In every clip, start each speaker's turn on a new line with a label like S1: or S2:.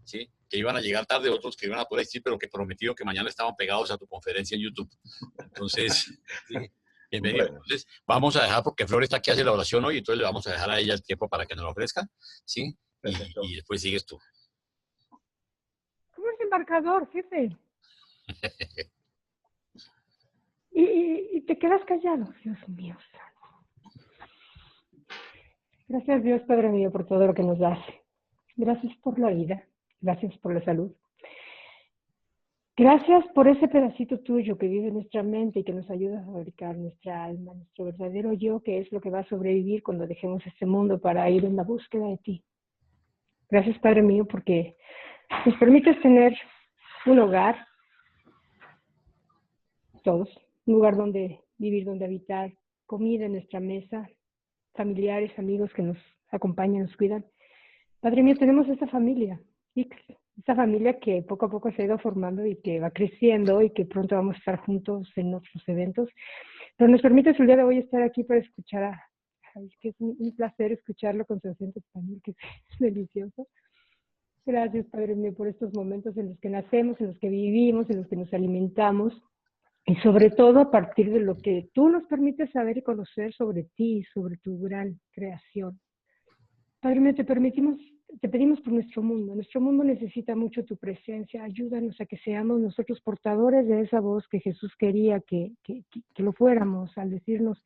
S1: ¿sí? Que iban a llegar tarde, otros que iban a poder asistir, pero que prometido que mañana estaban pegados a tu conferencia en YouTube. Entonces, sí, bienvenido.
S2: Bueno.
S1: Entonces, vamos a dejar, porque Flor está aquí, hace la oración hoy, entonces le vamos a dejar a ella el tiempo para que nos lo ofrezca, ¿sí? Y después sigues tú.
S3: ¿Cómo es el marcador, jefe? y te quedas callado, Dios mío. Gracias, Dios, Padre mío, por todo lo que nos das. Gracias por la vida. Gracias por la salud. Gracias por ese pedacito tuyo que vive en nuestra mente y que nos ayuda a fabricar nuestra alma, nuestro verdadero yo, que es lo que va a sobrevivir cuando dejemos este mundo para ir en la búsqueda de ti. Gracias, Padre mío, porque nos permites tener un hogar, todos, un lugar donde vivir, donde habitar, comida en nuestra mesa, familiares, amigos que nos acompañan, nos cuidan. Padre mío, tenemos esta familia, esta familia que poco a poco se ha ido formando y que va creciendo y que pronto vamos a estar juntos en otros eventos. Pero nos permites el día de hoy estar aquí para escuchar a Javi, que es un placer escucharlo con su acento español, que es delicioso. Gracias, Padre mío, por estos momentos en los que nacemos, en los que vivimos, en los que nos alimentamos y sobre todo a partir de lo que tú nos permites saber y conocer sobre ti, sobre tu gran creación. Padre mío, te pedimos por nuestro mundo. Nuestro mundo necesita mucho tu presencia. Ayúdanos a que seamos nosotros portadores de esa voz que Jesús quería que lo fuéramos, al decirnos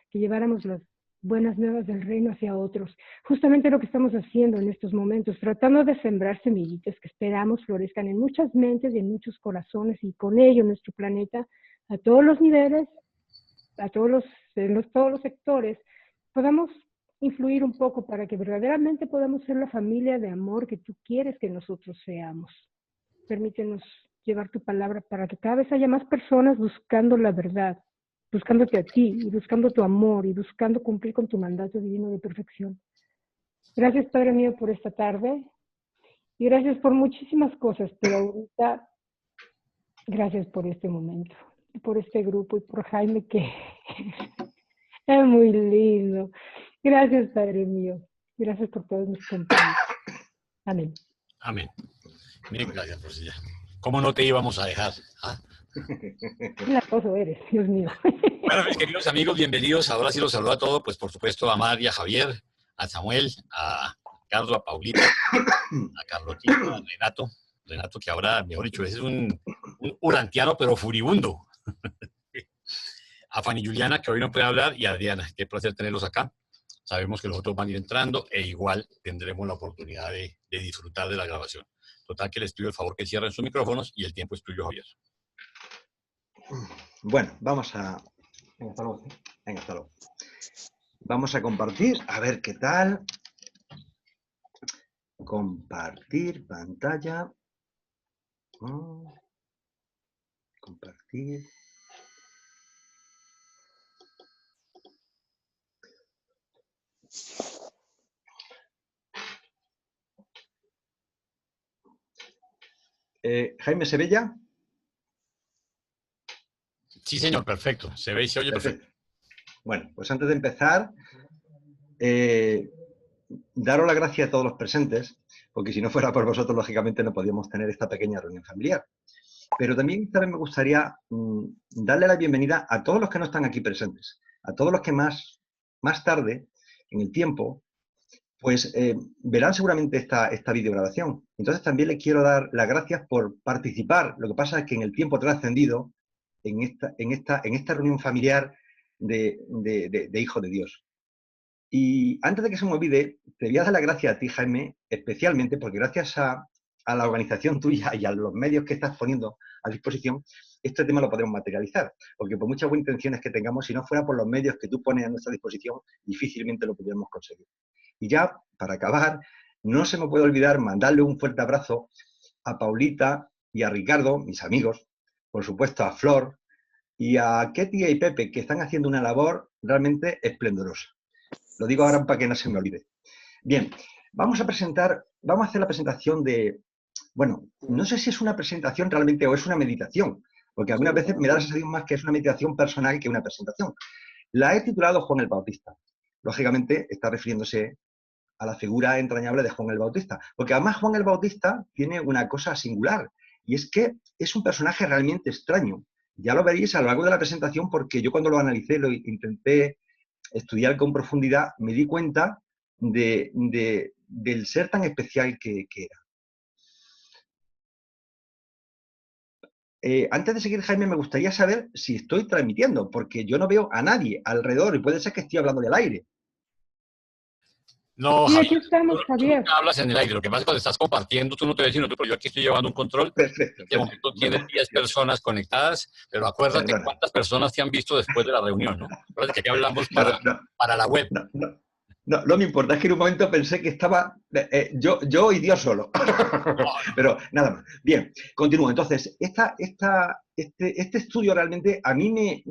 S3: que lleváramos las buenas nuevas del reino hacia otros. Justamente lo que estamos haciendo en estos momentos, tratando de sembrar semillitas que esperamos florezcan en muchas mentes y en muchos corazones y con ello nuestro planeta a todos los niveles, a todos los sectores, podamos influir un poco para que verdaderamente podamos ser la familia de amor que tú quieres que nosotros seamos. Permítenos llevar tu palabra para que cada vez haya más personas buscando la verdad, buscándote a ti y buscando tu amor y buscando cumplir con tu mandato divino de perfección. Gracias, Padre mío, por esta tarde y gracias por muchísimas cosas, pero ahorita gracias por este momento, por este grupo y por Jaime, que es muy lindo. Gracias, Padre mío. Gracias por todos mis compañeros. Amén.
S1: Amén. Mil gracias, Rosilla. ¿Cómo no te íbamos a dejar? ¿Ah?
S3: Qué latoso eres, Dios mío.
S1: Bueno, mis queridos amigos, bienvenidos. Ahora sí los saludo a todos, pues por supuesto a María, a Javier, a Samuel, a Carlos, a Paulita, a Carlotito, a Renato. Renato, que ahora, mejor dicho, es un urantiano, pero furibundo. A Fanny Juliana, que hoy no puede hablar, y a Adriana. Qué placer tenerlos acá. Sabemos que los otros van a ir entrando e igual tendremos la oportunidad de disfrutar de la grabación. Total, que les pido el favor que cierren sus micrófonos y el tiempo es tuyo, Javier.
S2: Bueno, vamos a... Venga, hasta luego. Venga, hasta luego. Vamos a compartir, a ver qué tal. Compartir pantalla. Compartir. Jaime, ¿se ve ya?
S1: Sí, señor, perfecto. Se ve y se oye perfecto.
S2: Bueno, pues antes de empezar, daros las gracias a todos los presentes, porque si no fuera por vosotros, lógicamente no podíamos tener esta pequeña reunión familiar. Pero también esta vez me gustaría darle la bienvenida a todos los que no están aquí presentes, a todos los que más tarde, en el tiempo, pues verán seguramente esta videograbación. Entonces también les quiero dar las gracias por participar. Lo que pasa es que en el tiempo trascendido, en esta reunión familiar de Hijo de Dios. Y antes de que se me olvide, te voy a dar las gracias a ti, Jaime, especialmente porque gracias a la organización tuya y a los medios que estás poniendo a disposición, este tema lo podemos materializar. Porque por muchas buenas intenciones que tengamos, si no fuera por los medios que tú pones a nuestra disposición, difícilmente lo pudiéramos conseguir. Y ya, para acabar, no se me puede olvidar mandarle un fuerte abrazo a Paulita y a Ricardo, mis amigos, por supuesto a Flor, y a Ketty y Pepe, que están haciendo una labor realmente esplendorosa. Lo digo ahora para que no se me olvide. Bien, vamos a hacer la presentación de... Bueno, no sé si es una presentación realmente o es una meditación, porque algunas veces me da la sensación más que es una meditación personal que una presentación. La he titulado Juan el Bautista. Lógicamente está refiriéndose a la figura entrañable de Juan el Bautista. Porque además Juan el Bautista tiene una cosa singular, y es que es un personaje realmente extraño. Ya lo veréis a lo largo de la presentación, porque yo cuando lo analicé, lo intenté estudiar con profundidad, me di cuenta del ser tan especial que era. Antes de seguir, Jaime, me gustaría saber si estoy transmitiendo, porque yo no veo a nadie alrededor y puede ser que esté hablando del aire.
S1: No,
S3: Sí,
S1: Javier,
S3: aquí estamos,
S1: tú
S3: Javier.
S1: nunca hablas en el aire. Lo que pasa es que cuando estás compartiendo, tú no te ves sino tú, pero yo aquí estoy llevando un control.
S2: Perfecto,
S1: De momento tienes 10 personas conectadas, pero acuérdate
S2: perdona.
S1: cuántas personas te han visto después de la reunión, ¿no? Acuérdate que aquí hablamos
S2: No, no, no,
S1: para la web.
S2: no me importa, es que en un momento pensé que estaba yo y Dios solo. Pero nada más. Bien, continúo. Entonces, este estudio realmente a mí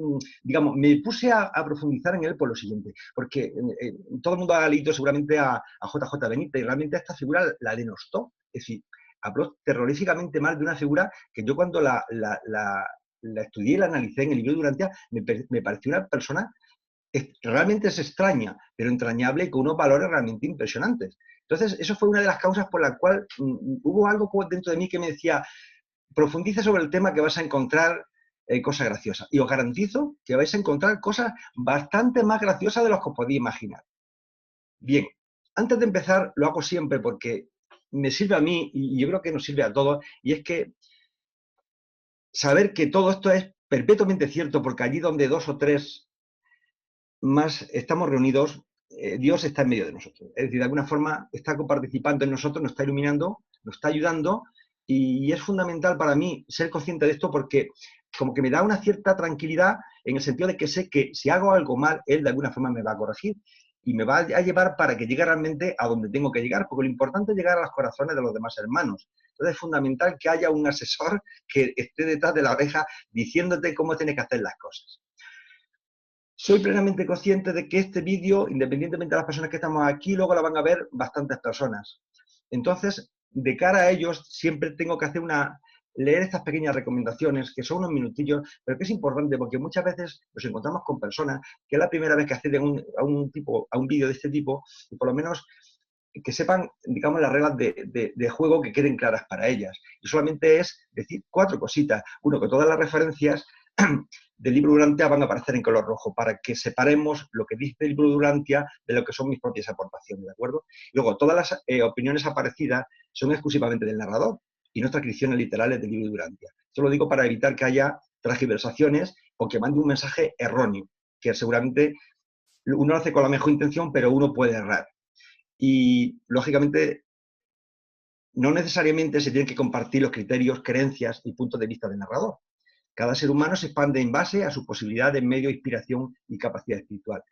S2: digamos, me puse a profundizar en él por lo siguiente, porque todo el mundo ha leído seguramente a JJ Benítez y realmente a esta figura la denostó. Es decir, habló terroríficamente mal de una figura que yo cuando la estudié y la analicé en el libro de Durantia, me pareció una persona realmente es extraña, pero entrañable y con unos valores realmente impresionantes. Entonces, eso fue una de las causas por la cual hubo algo dentro de mí que me decía, profundice sobre el tema que vas a encontrar cosas graciosas. Y os garantizo que vais a encontrar cosas bastante más graciosas de las que os podéis imaginar. Bien, antes de empezar, lo hago siempre porque me sirve a mí y yo creo que nos sirve a todos, y es que saber que todo esto es perpetuamente cierto, porque allí donde dos o tres más estamos reunidos, Dios está en medio de nosotros. Es decir, de alguna forma está participando en nosotros, nos está iluminando, nos está ayudando, y es fundamental para mí ser consciente de esto porque como que me da una cierta tranquilidad en el sentido de que sé que si hago algo mal, Él de alguna forma me va a corregir y me va a llevar para que llegue realmente a donde tengo que llegar, porque lo importante es llegar a los corazones de los demás hermanos. Entonces es fundamental que haya un asesor que esté detrás de la oreja diciéndote cómo tienes que hacer las cosas. Soy plenamente consciente de que este vídeo, independientemente de las personas que estamos aquí, luego la van a ver bastantes personas. Entonces, de cara a ellos, siempre tengo que leer estas pequeñas recomendaciones, que son unos minutillos, pero que es importante porque muchas veces nos encontramos con personas que es la primera vez que acceden a un vídeo de este tipo, y por lo menos que sepan, digamos, las reglas de juego que queden claras para ellas. Y solamente es decir 4 cositas. Uno, que todas las referencias del libro Durantia van a aparecer en color rojo, para que separemos lo que dice el libro Durantia de lo que son mis propias aportaciones, ¿de acuerdo? Luego, todas las opiniones aparecidas son exclusivamente del narrador y no transcripciones literales del libro Durantia. Esto lo digo para evitar que haya transgiversaciones o que mande un mensaje erróneo, que seguramente uno lo hace con la mejor intención, pero uno puede errar. Y, lógicamente, no necesariamente se tienen que compartir los criterios, creencias y puntos de vista del narrador. Cada ser humano se expande en base a su posibilidad de medio, inspiración y capacidad espiritual.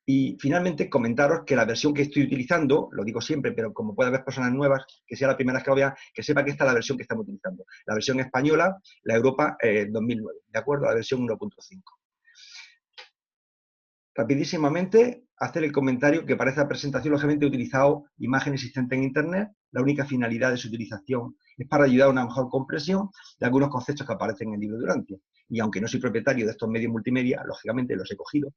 S2: Y finalmente comentaros que la versión que estoy utilizando, lo digo siempre, pero como puede haber personas nuevas, que sea la primera que lo vean, que sepa que esta es la versión que estamos utilizando. La versión española, la Europa 2009, ¿de acuerdo? La versión 1.5. Rapidísimamente, hacer el comentario que para esta presentación, lógicamente, he utilizado imágenes existentes en Internet. La única finalidad de su utilización es para ayudar a una mejor comprensión de algunos conceptos que aparecen en el libro Durantia. Y aunque no soy propietario de estos medios multimedia, lógicamente los he cogido,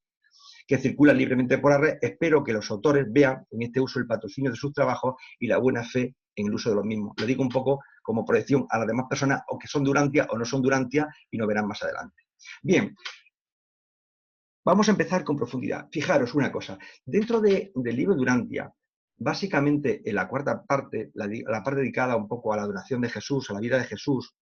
S2: que circulan libremente por la red, espero que los autores vean en este uso el patrocinio de sus trabajos y la buena fe en el uso de los mismos. Lo digo un poco como proyección a las demás personas, o que son Durantia o no son Durantia, y nos verán más adelante. Bien. Vamos a empezar con profundidad. Fijaros una cosa, dentro del libro Durantia, básicamente en la cuarta parte, la parte dedicada un poco a la adoración de Jesús, a la vida de Jesús,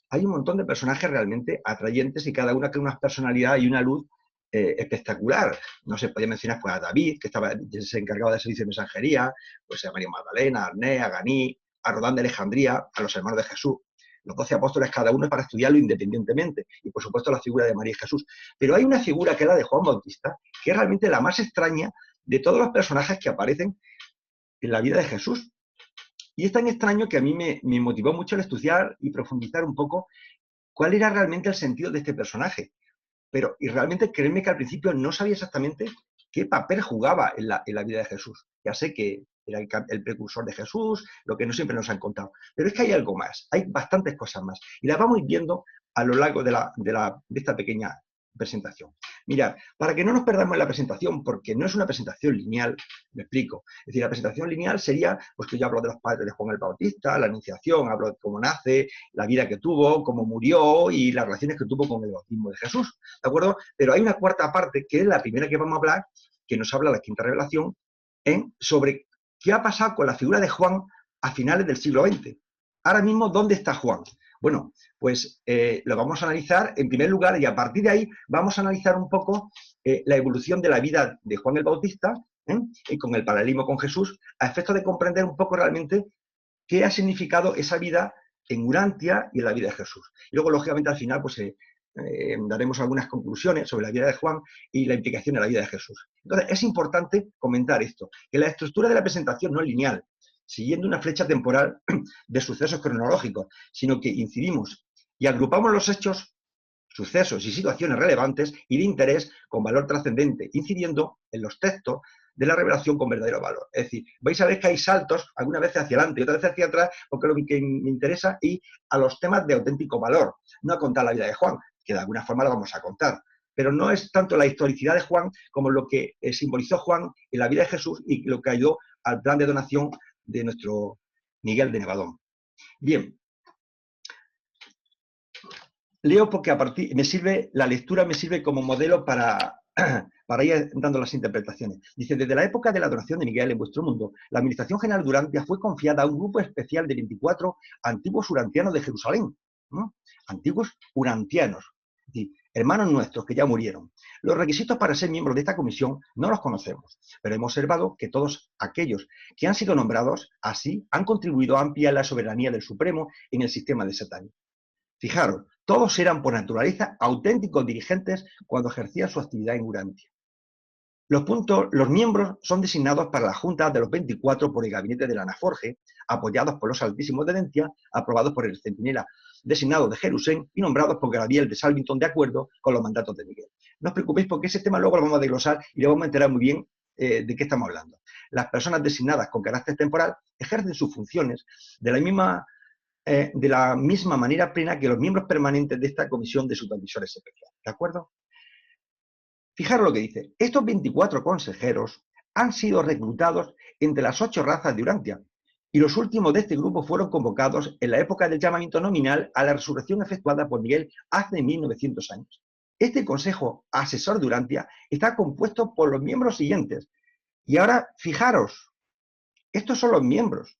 S2: hay un montón de personajes realmente atrayentes y cada una con una personalidad y una luz espectacular. No se podía mencionar pues, a David, que se encargaba del servicio de mensajería, pues a María Magdalena, a Arné, a Ganí, a Rodán de Alejandría, a los hermanos de Jesús. Los 12 apóstoles, cada uno para estudiarlo independientemente. Y, por supuesto, la figura de María y Jesús. Pero hay una figura que es la de Juan Bautista, que es realmente la más extraña de todos los personajes que aparecen en la vida de Jesús. Y es tan extraño que a mí me motivó mucho el estudiar y profundizar un poco cuál era realmente el sentido de este personaje. Y realmente, créeme que al principio no sabía exactamente qué papel jugaba en la vida de Jesús. Ya sé que era el precursor de Jesús, lo que no siempre nos han contado. Pero es que hay algo más, hay bastantes cosas más. Y las vamos viendo a lo largo de esta pequeña presentación. Mirad, para que no nos perdamos en la presentación, porque no es una presentación lineal, me explico. Es decir, la presentación lineal sería, pues que yo hablo de los padres de Juan el Bautista, la anunciación, hablo de cómo nace, la vida que tuvo, cómo murió y las relaciones que tuvo con el bautismo de Jesús, ¿de acuerdo? Pero hay una cuarta parte, que es la primera que vamos a hablar, que nos habla la quinta revelación, sobre qué ha pasado con la figura de Juan a finales del siglo XX. Ahora mismo, ¿dónde está Juan? Bueno, pues lo vamos a analizar en primer lugar y a partir de ahí vamos a analizar un poco la evolución de la vida de Juan el Bautista y con el paralelismo con Jesús a efecto de comprender un poco realmente qué ha significado esa vida en Urantia y en la vida de Jesús. Y luego, lógicamente, al final pues daremos algunas conclusiones sobre la vida de Juan y la implicación en la vida de Jesús. Entonces, es importante comentar esto, que la estructura de la presentación no es lineal, siguiendo una flecha temporal de sucesos cronológicos, sino que incidimos y agrupamos los hechos, sucesos y situaciones relevantes y de interés con valor trascendente, incidiendo en los textos de la revelación con verdadero valor. Es decir, vais a ver que hay saltos, algunas veces hacia adelante y otras veces hacia atrás, porque es lo que me interesa, y a los temas de auténtico valor, no a contar la vida de Juan, que de alguna forma la vamos a contar. Pero no es tanto la historicidad de Juan como lo que simbolizó Juan en la vida de Jesús y lo que ayudó al plan de donación de nuestro Miguel de Nevadón. Bien, leo porque a partir la lectura me sirve como modelo para ir dando las interpretaciones. Dice, desde la época de la donación de Miguel en vuestro mundo, la administración general de Urantia fue confiada a un grupo especial de 24 antiguos urantianos de Jerusalén. ¿No? Antiguos urantianos, es decir, hermanos nuestros que ya murieron. Los requisitos para ser miembros de esta comisión no los conocemos, pero hemos observado que todos aquellos que han sido nombrados así han contribuido a ampliar la soberanía del Supremo en el sistema de Satán. Fijaros, todos eran por naturaleza auténticos dirigentes cuando ejercían su actividad en Urantia. Los miembros son designados para la Junta de los 24 por el gabinete de la Anaforge, apoyados por los Altísimos de Dentia, aprobados por el Centinela designado de Jerusalén y nombrados por Gabriel de Salvington de acuerdo con los mandatos de Miguel. No os preocupéis porque ese tema luego lo vamos a desglosar y le vamos a enterar muy bien de qué estamos hablando. Las personas designadas con carácter temporal ejercen sus funciones de la misma manera plena que los miembros permanentes de esta comisión de supervisores especiales. ¿De acuerdo? Fijaros lo que dice. Estos 24 consejeros han sido reclutados entre las 8 razas de Urantia y los últimos de este grupo fueron convocados en la época del llamamiento nominal a la resurrección efectuada por Miguel hace 1900 años. Este consejo asesor de Urantia está compuesto por los miembros siguientes. Y ahora, fijaros, estos son los miembros.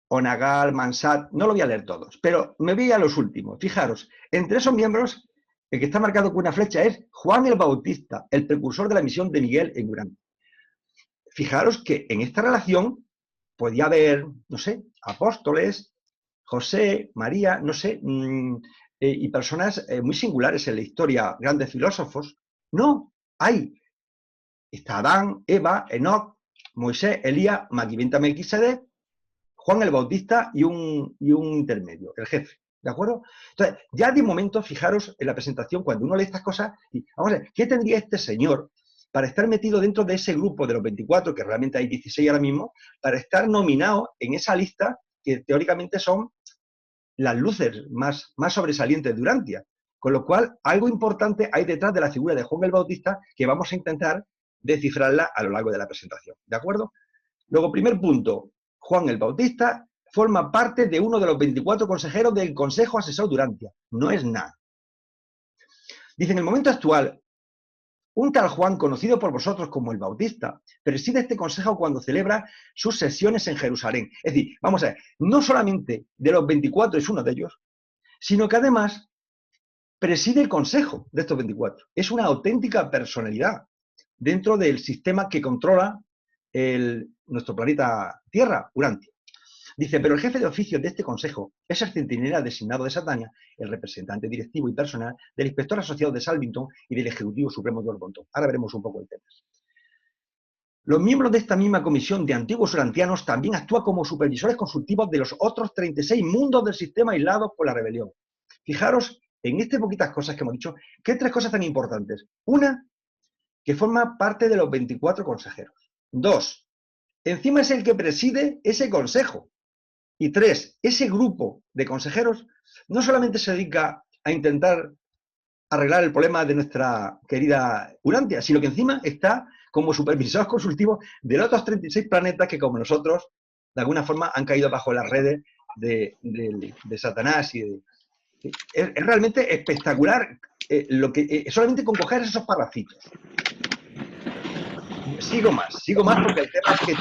S2: Onagal, Mansat, no lo voy a leer todos, pero me voy a los últimos. Fijaros, entre esos miembros, el que está marcado con una flecha es Juan el Bautista, el precursor de la misión de Miguel en Urantia. Fijaros que en esta relación podía haber, no sé, apóstoles, José, María, no sé, y personas muy singulares en la historia, grandes filósofos. No, está Adán, Eva, Enoc, Moisés, Elías, Maquiventa Melquisedec, Juan el Bautista y un intermedio, el jefe, ¿de acuerdo? Entonces, ya de momento, fijaros en la presentación, cuando uno lee estas cosas, y vamos a ver, ¿qué tendría este señor para estar metido dentro de ese grupo de los 24, que realmente hay 16 ahora mismo, para estar nominado en esa lista que teóricamente son las luces más sobresalientes de Urantia? Con lo cual, algo importante hay detrás de la figura de Juan el Bautista que vamos a intentar descifrarla a lo largo de la presentación, ¿de acuerdo? Luego, primer punto, Juan el Bautista forma parte de uno de los 24 consejeros del Consejo Asesor de Urantia. No es nada. Dice, en el momento actual, un tal Juan, conocido por vosotros como el Bautista, preside este consejo cuando celebra sus sesiones en Jerusalén. Es decir, vamos a ver, no solamente de los 24 es uno de ellos, sino que además preside el consejo de estos 24. Es una auténtica personalidad dentro del sistema que controla nuestro planeta Tierra, Urantia. Dice, pero el jefe de oficio de este consejo es el centinela designado de Satania, el representante directivo y personal del inspector asociado de Salvington y del Ejecutivo Supremo de Orbontón. Ahora veremos un poco el tema. Los miembros de esta misma comisión de antiguos urantianos también actúan como supervisores consultivos de los otros 36 mundos del sistema aislados por la rebelión. Fijaros en estas poquitas cosas que hemos dicho, que hay 3 cosas tan importantes. Una, que forma parte de los 24 consejeros. 2, encima es el que preside ese consejo. Y 3, ese grupo de consejeros no solamente se dedica a intentar arreglar el problema de nuestra querida Urantia, sino que encima está como supervisor consultivo de los otros 36 planetas que, como nosotros, de alguna forma han caído bajo las redes de Satanás. Es realmente espectacular solamente con coger esos parrafitos. Sigo más porque el tema es que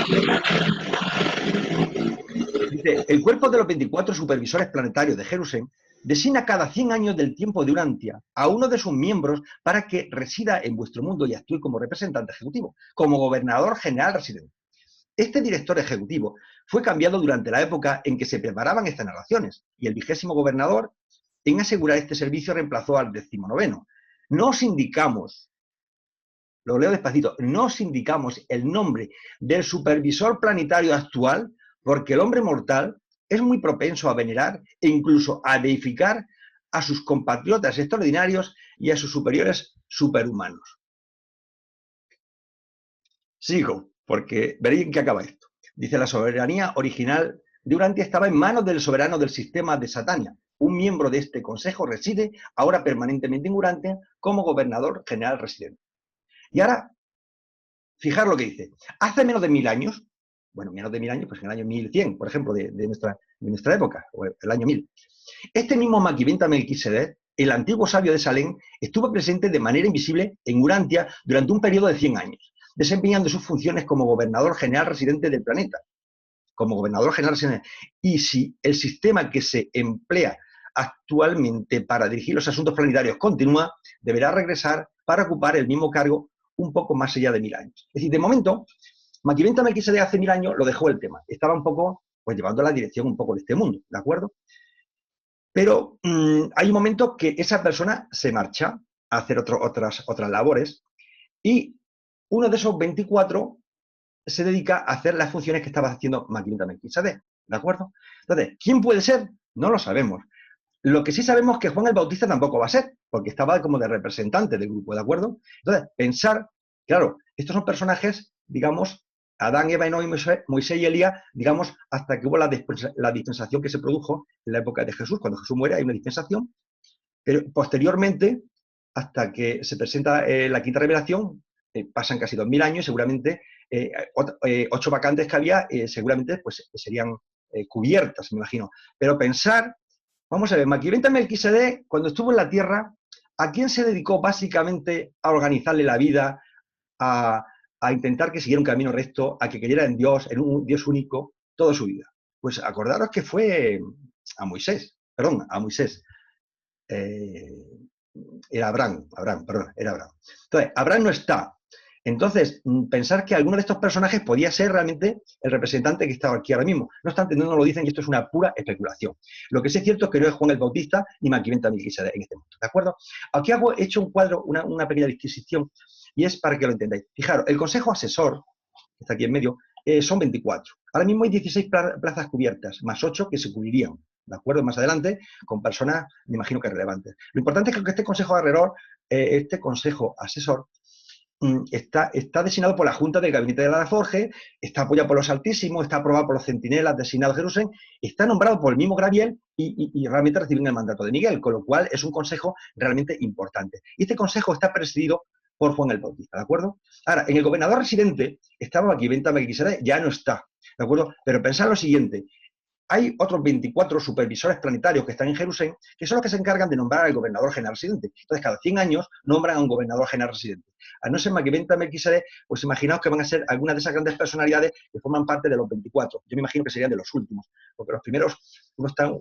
S2: dice, el cuerpo de los 24 supervisores planetarios de Jerusalén designa cada 100 años del tiempo de Urantia a uno de sus miembros para que resida en vuestro mundo y actúe como representante ejecutivo, como gobernador general residente. Este director ejecutivo fue cambiado durante la época en que se preparaban estas narraciones y el 20º gobernador en asegurar este servicio reemplazó al 19º. No os indicamos, lo leo despacito, no os indicamos el nombre del supervisor planetario actual porque el hombre mortal es muy propenso a venerar e incluso a deificar a sus compatriotas extraordinarios y a sus superiores superhumanos. Sigo, porque veréis en qué acaba esto. Dice, la soberanía original de Urantia estaba en manos del soberano del sistema de Satania. Un miembro de este consejo reside ahora permanentemente en Urantia como gobernador general residente. Y ahora, fijar lo que dice. Hace menos de 1000 años, bueno, menos de 1000 años, pues en el año 1100, por ejemplo, de nuestra época, o el año 1000. Este mismo Maquiventa Melquisedec, el antiguo sabio de Salem, estuvo presente de manera invisible en Urantia durante un periodo de 100 años, desempeñando sus funciones como gobernador general residente del planeta. Como gobernador general residente. Y si el sistema que se emplea actualmente para dirigir los asuntos planetarios continúa, deberá regresar para ocupar el mismo cargo un poco más allá de 1000 años. Es decir, de momento, Maquiventa Melquisedec hace 1000 años lo dejó el tema. Estaba un poco, pues llevando la dirección un poco de este mundo, ¿de acuerdo? Pero hay un momento que esa persona se marcha a hacer otras labores y uno de esos 24 se dedica a hacer las funciones que estaba haciendo Maquiventa Melquisedec, ¿de acuerdo? Entonces, ¿quién puede ser? No lo sabemos. Lo que sí sabemos es que Juan el Bautista tampoco va a ser, porque estaba como de representante del grupo, ¿de acuerdo? Entonces, pensar, claro, estos son personajes, digamos, Adán, Eva, Enoch, Moisés y Elías, digamos, hasta que hubo la dispensación que se produjo en la época de Jesús. Cuando Jesús muere hay una dispensación, pero posteriormente, hasta que se presenta la quinta revelación, pasan casi 2000 años, seguramente 8 vacantes que había, seguramente pues, serían cubiertas, me imagino. Pero pensar, vamos a ver, Maquiventa Melquisedec, cuando estuvo en la Tierra, ¿a quién se dedicó básicamente a organizarle la vida, a intentar que siguiera un camino recto, a que creyera en Dios, en un Dios único, toda su vida? Pues acordaros que fue a Moisés. Era Abraham. Entonces, Abraham no está. Entonces, pensar que alguno de estos personajes podía ser realmente el representante que estaba aquí ahora mismo. No obstante, no nos lo dicen y esto es una pura especulación. Lo que sí es cierto es que no es Juan el Bautista ni Maquiventa Melquisedec en este momento, ¿de acuerdo? Aquí he hecho un cuadro, una pequeña disquisición, y es para que lo entendáis. Fijaros, el consejo asesor, que está aquí en medio, son 24. Ahora mismo hay 16 plazas cubiertas, más 8 que se cubrirían, ¿de acuerdo? Más adelante, con personas, me imagino que relevantes. Lo importante es que este consejo asesor, está designado por la Junta del Gabinete de la Forge, está apoyado por los Altísimos, está aprobado por los Centinelas designados de Jerusalén, está nombrado por el mismo Gabriel y realmente reciben el mandato de Miguel, con lo cual es un consejo realmente importante. Y este consejo está presidido por Juan el Bautista, ¿de acuerdo? Ahora, en el gobernador residente estaba Maquiventa Melquisedec, ya no está, ¿de acuerdo? Pero pensad lo siguiente, hay otros 24 supervisores planetarios que están en Jerusalén, que son los que se encargan de nombrar al gobernador general residente. Entonces, cada 100 años nombran a un gobernador general residente. A no ser Maquiventa Melquisedec, pues imaginaos que van a ser algunas de esas grandes personalidades que forman parte de los 24. Yo me imagino que serían de los últimos, porque los primeros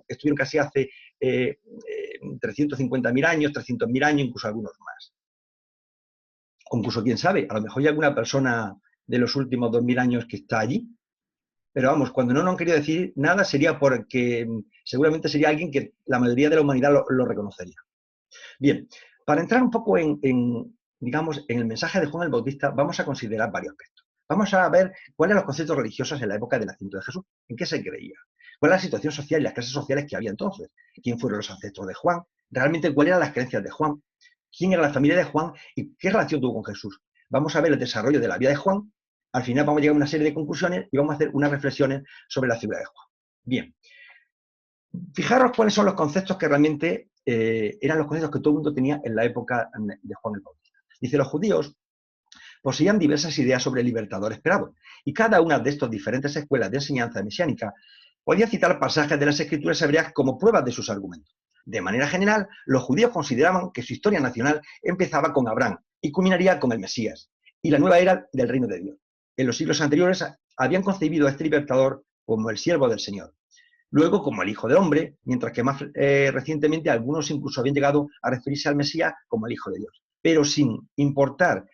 S2: estuvieron casi hace 350.000 años, 300.000 años, incluso algunos más. O incluso, quién sabe, a lo mejor hay alguna persona de los últimos 2000 años que está allí. Pero vamos, cuando no nos han querido decir nada sería porque seguramente sería alguien que la mayoría de la humanidad lo reconocería. Bien, para entrar un poco digamos, en el mensaje de Juan el Bautista, vamos a considerar varios aspectos. Vamos a ver cuáles eran los conceptos religiosos en la época del nacimiento de Jesús, en qué se creía, cuál era la situación social y las clases sociales que había entonces, quién fueron los ancestros de Juan, realmente cuáles eran las creencias de Juan, quién era la familia de Juan y qué relación tuvo con Jesús. Vamos a ver el desarrollo de la vida de Juan. Al final vamos a llegar a una serie de conclusiones y vamos a hacer unas reflexiones sobre la figura de Juan. Bien, fijaros cuáles son los conceptos que realmente eran los conceptos que todo el mundo tenía en la época de Juan el Bautista. Dice, los judíos poseían diversas ideas sobre el libertador esperado, y cada una de estas diferentes escuelas de enseñanza mesiánica podía citar pasajes de las escrituras hebreas como pruebas de sus argumentos. De manera general, los judíos consideraban que su historia nacional empezaba con Abraham y culminaría con el Mesías, y la nueva era del reino de Dios. En los siglos anteriores habían concebido a este libertador como el siervo del Señor, luego como el Hijo del Hombre, mientras que más recientemente algunos incluso habían llegado a referirse al Mesías como el Hijo de Dios. Pero sin importar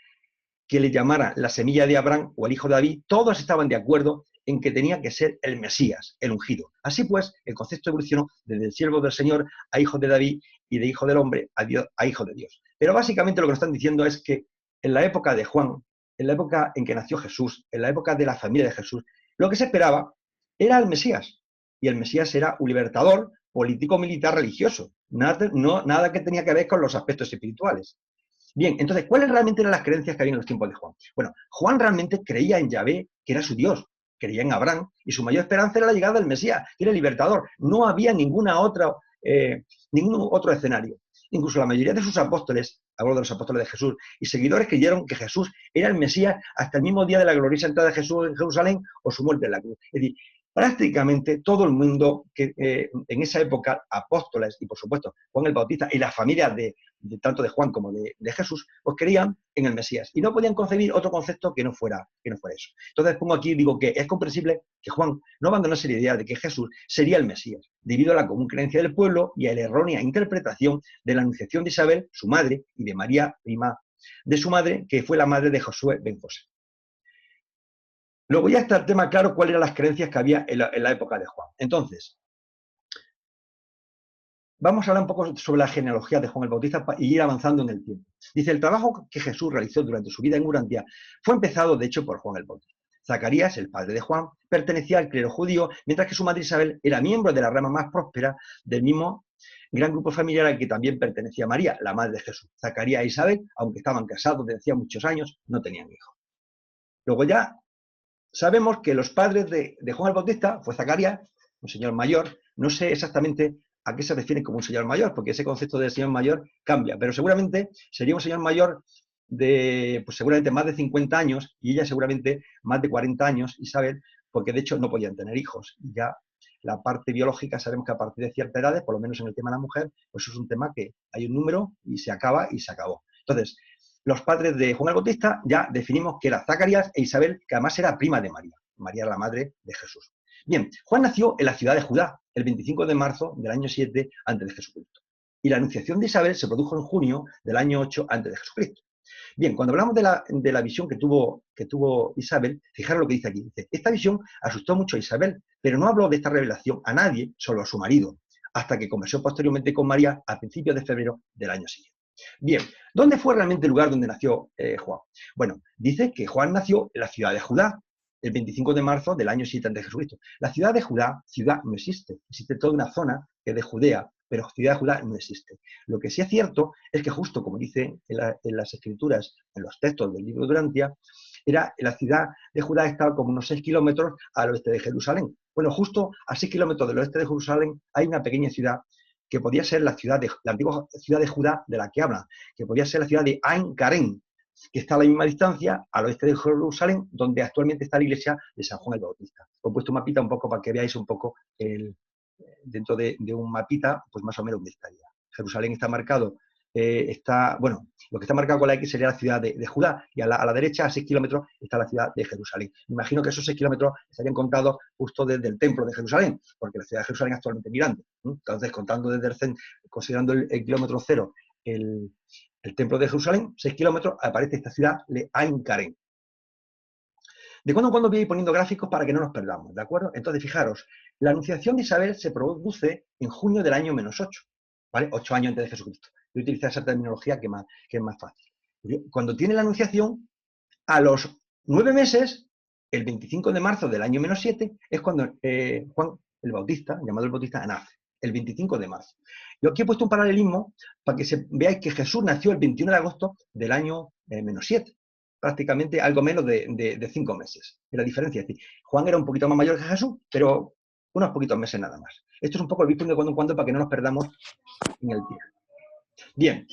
S2: que le llamara la semilla de Abraham o el hijo de David, todos estaban de acuerdo en que tenía que ser el Mesías, el ungido. Así pues, el concepto evolucionó desde el siervo del Señor a hijo de David y de hijo del hombre a, Dios, a hijo de Dios. Pero básicamente lo que nos están diciendo es que en la época de Juan, en la época en que nació Jesús, en la época de la familia de Jesús, lo que se esperaba era el Mesías. Y el Mesías era un libertador político, militar, religioso. Nada que tenía que ver con los aspectos espirituales. Bien, entonces, ¿cuáles realmente eran las creencias que había en los tiempos de Juan? Bueno, Juan realmente creía en Yahvé, que era su Dios, creía en Abraham, y su mayor esperanza era la llegada del Mesías, que era el libertador. No había ningún otro escenario. Incluso la mayoría de sus apóstoles, hablo de los apóstoles de Jesús, y seguidores creyeron que Jesús era el Mesías hasta el mismo día de la gloriosa entrada de Jesús en Jerusalén o su muerte en la cruz. Es decir, prácticamente todo el mundo que en esa época, apóstoles y por supuesto Juan el Bautista y las familias tanto de Juan como de Jesús, pues creían en el Mesías y no podían concebir otro concepto que no fuera eso. Entonces pongo aquí, digo que es comprensible que Juan no abandonase la idea de que Jesús sería el Mesías, debido a la común creencia del pueblo y a la errónea interpretación de la anunciación de Isabel, su madre, y de María, prima de su madre, que fue la madre de Josué ben José. Luego ya está el tema claro cuáles eran las creencias que había en la época de Juan. Entonces, vamos a hablar un poco sobre la genealogía de Juan el Bautista y ir avanzando en el tiempo. Dice, el trabajo que Jesús realizó durante su vida en Urantia fue empezado, de hecho, por Juan el Bautista. Zacarías, el padre de Juan, pertenecía al clero judío, mientras que su madre Isabel era miembro de la rama más próspera del mismo gran grupo familiar al que también pertenecía María, la madre de Jesús. Zacarías e Isabel, aunque estaban casados desde hacía muchos años, no tenían hijos. Luego ya sabemos que los padres de Juan el Bautista fue Zacarías, un señor mayor. No sé exactamente a qué se refiere como un señor mayor, porque ese concepto de señor mayor cambia, pero seguramente sería un señor mayor de, pues seguramente más de 50 años, y ella seguramente más de 40 años, Isabel, porque de hecho no podían tener hijos. Y ya la parte biológica sabemos que a partir de ciertas edades, por lo menos en el tema de la mujer, pues eso es un tema que hay un número y se acaba y se acabó. Entonces, los padres de Juan el Bautista ya definimos que era Zacarías e Isabel, que además era prima de María. María era la madre de Jesús. Bien, Juan nació en la ciudad de Judá, el 25 de marzo del año 7 antes de Jesucristo. Y la anunciación de Isabel se produjo en junio del año 8 antes de Jesucristo. Bien, cuando hablamos de la visión que tuvo Isabel, fijaros lo que dice aquí. Dice, esta visión asustó mucho a Isabel, pero no habló de esta revelación a nadie, solo a su marido, hasta que conversó posteriormente con María a principios de febrero del año siguiente. Bien, ¿dónde fue realmente el lugar donde nació Juan? Bueno, dice que Juan nació en la ciudad de Judá, el 25 de marzo del año 7 a.C. La ciudad de Judá, ciudad no existe. Existe toda una zona que es de Judea, pero ciudad de Judá no existe. Lo que sí es cierto es que justo como dice en las escrituras, en los textos del libro de Urantia, la ciudad de Judá estaba como unos 6 kilómetros al oeste de Jerusalén. Bueno, justo a 6 kilómetros del oeste de Jerusalén hay una pequeña ciudad que podía ser la antigua ciudad de Judá de la que habla, que podía ser la ciudad de Ain Karen, que está a la misma distancia, al oeste de Jerusalén, donde actualmente está la iglesia de San Juan el Bautista. Os he puesto un mapita un poco para que veáis un poco dentro de un mapita, pues más o menos dónde estaría. Jerusalén está marcado, lo que está marcado con la X sería la ciudad de Judá, y a la derecha, a 6 kilómetros, está la ciudad de Jerusalén. Me imagino que esos 6 kilómetros estarían contados justo desde el templo de Jerusalén, porque la ciudad de Jerusalén es actualmente mirando. Entonces, contando desde el centro, considerando el kilómetro cero, el templo de Jerusalén, 6 kilómetros, aparece esta ciudad de Ain Karen. De cuando en cuando voy a ir poniendo gráficos para que no nos perdamos, ¿de acuerdo? Entonces, fijaros, la anunciación de Isabel se produce en junio del año -8, ¿vale? 8 años antes de Jesucristo. Voy a utilizar esa terminología que es más fácil. Cuando tiene la anunciación, a los 9 meses, el 25 de marzo del año -7, es cuando Juan el Bautista, llamado el Bautista, nace. El 25 de marzo. Yo aquí he puesto un paralelismo para que veáis que Jesús nació el 21 de agosto del año -7. Prácticamente algo menos de 5 meses. Es la diferencia. Es decir, Juan era un poquito más mayor que Jesús, pero unos poquitos meses nada más. Esto es un poco el visto de cuando en cuando para que no nos perdamos en el tiempo. Bien,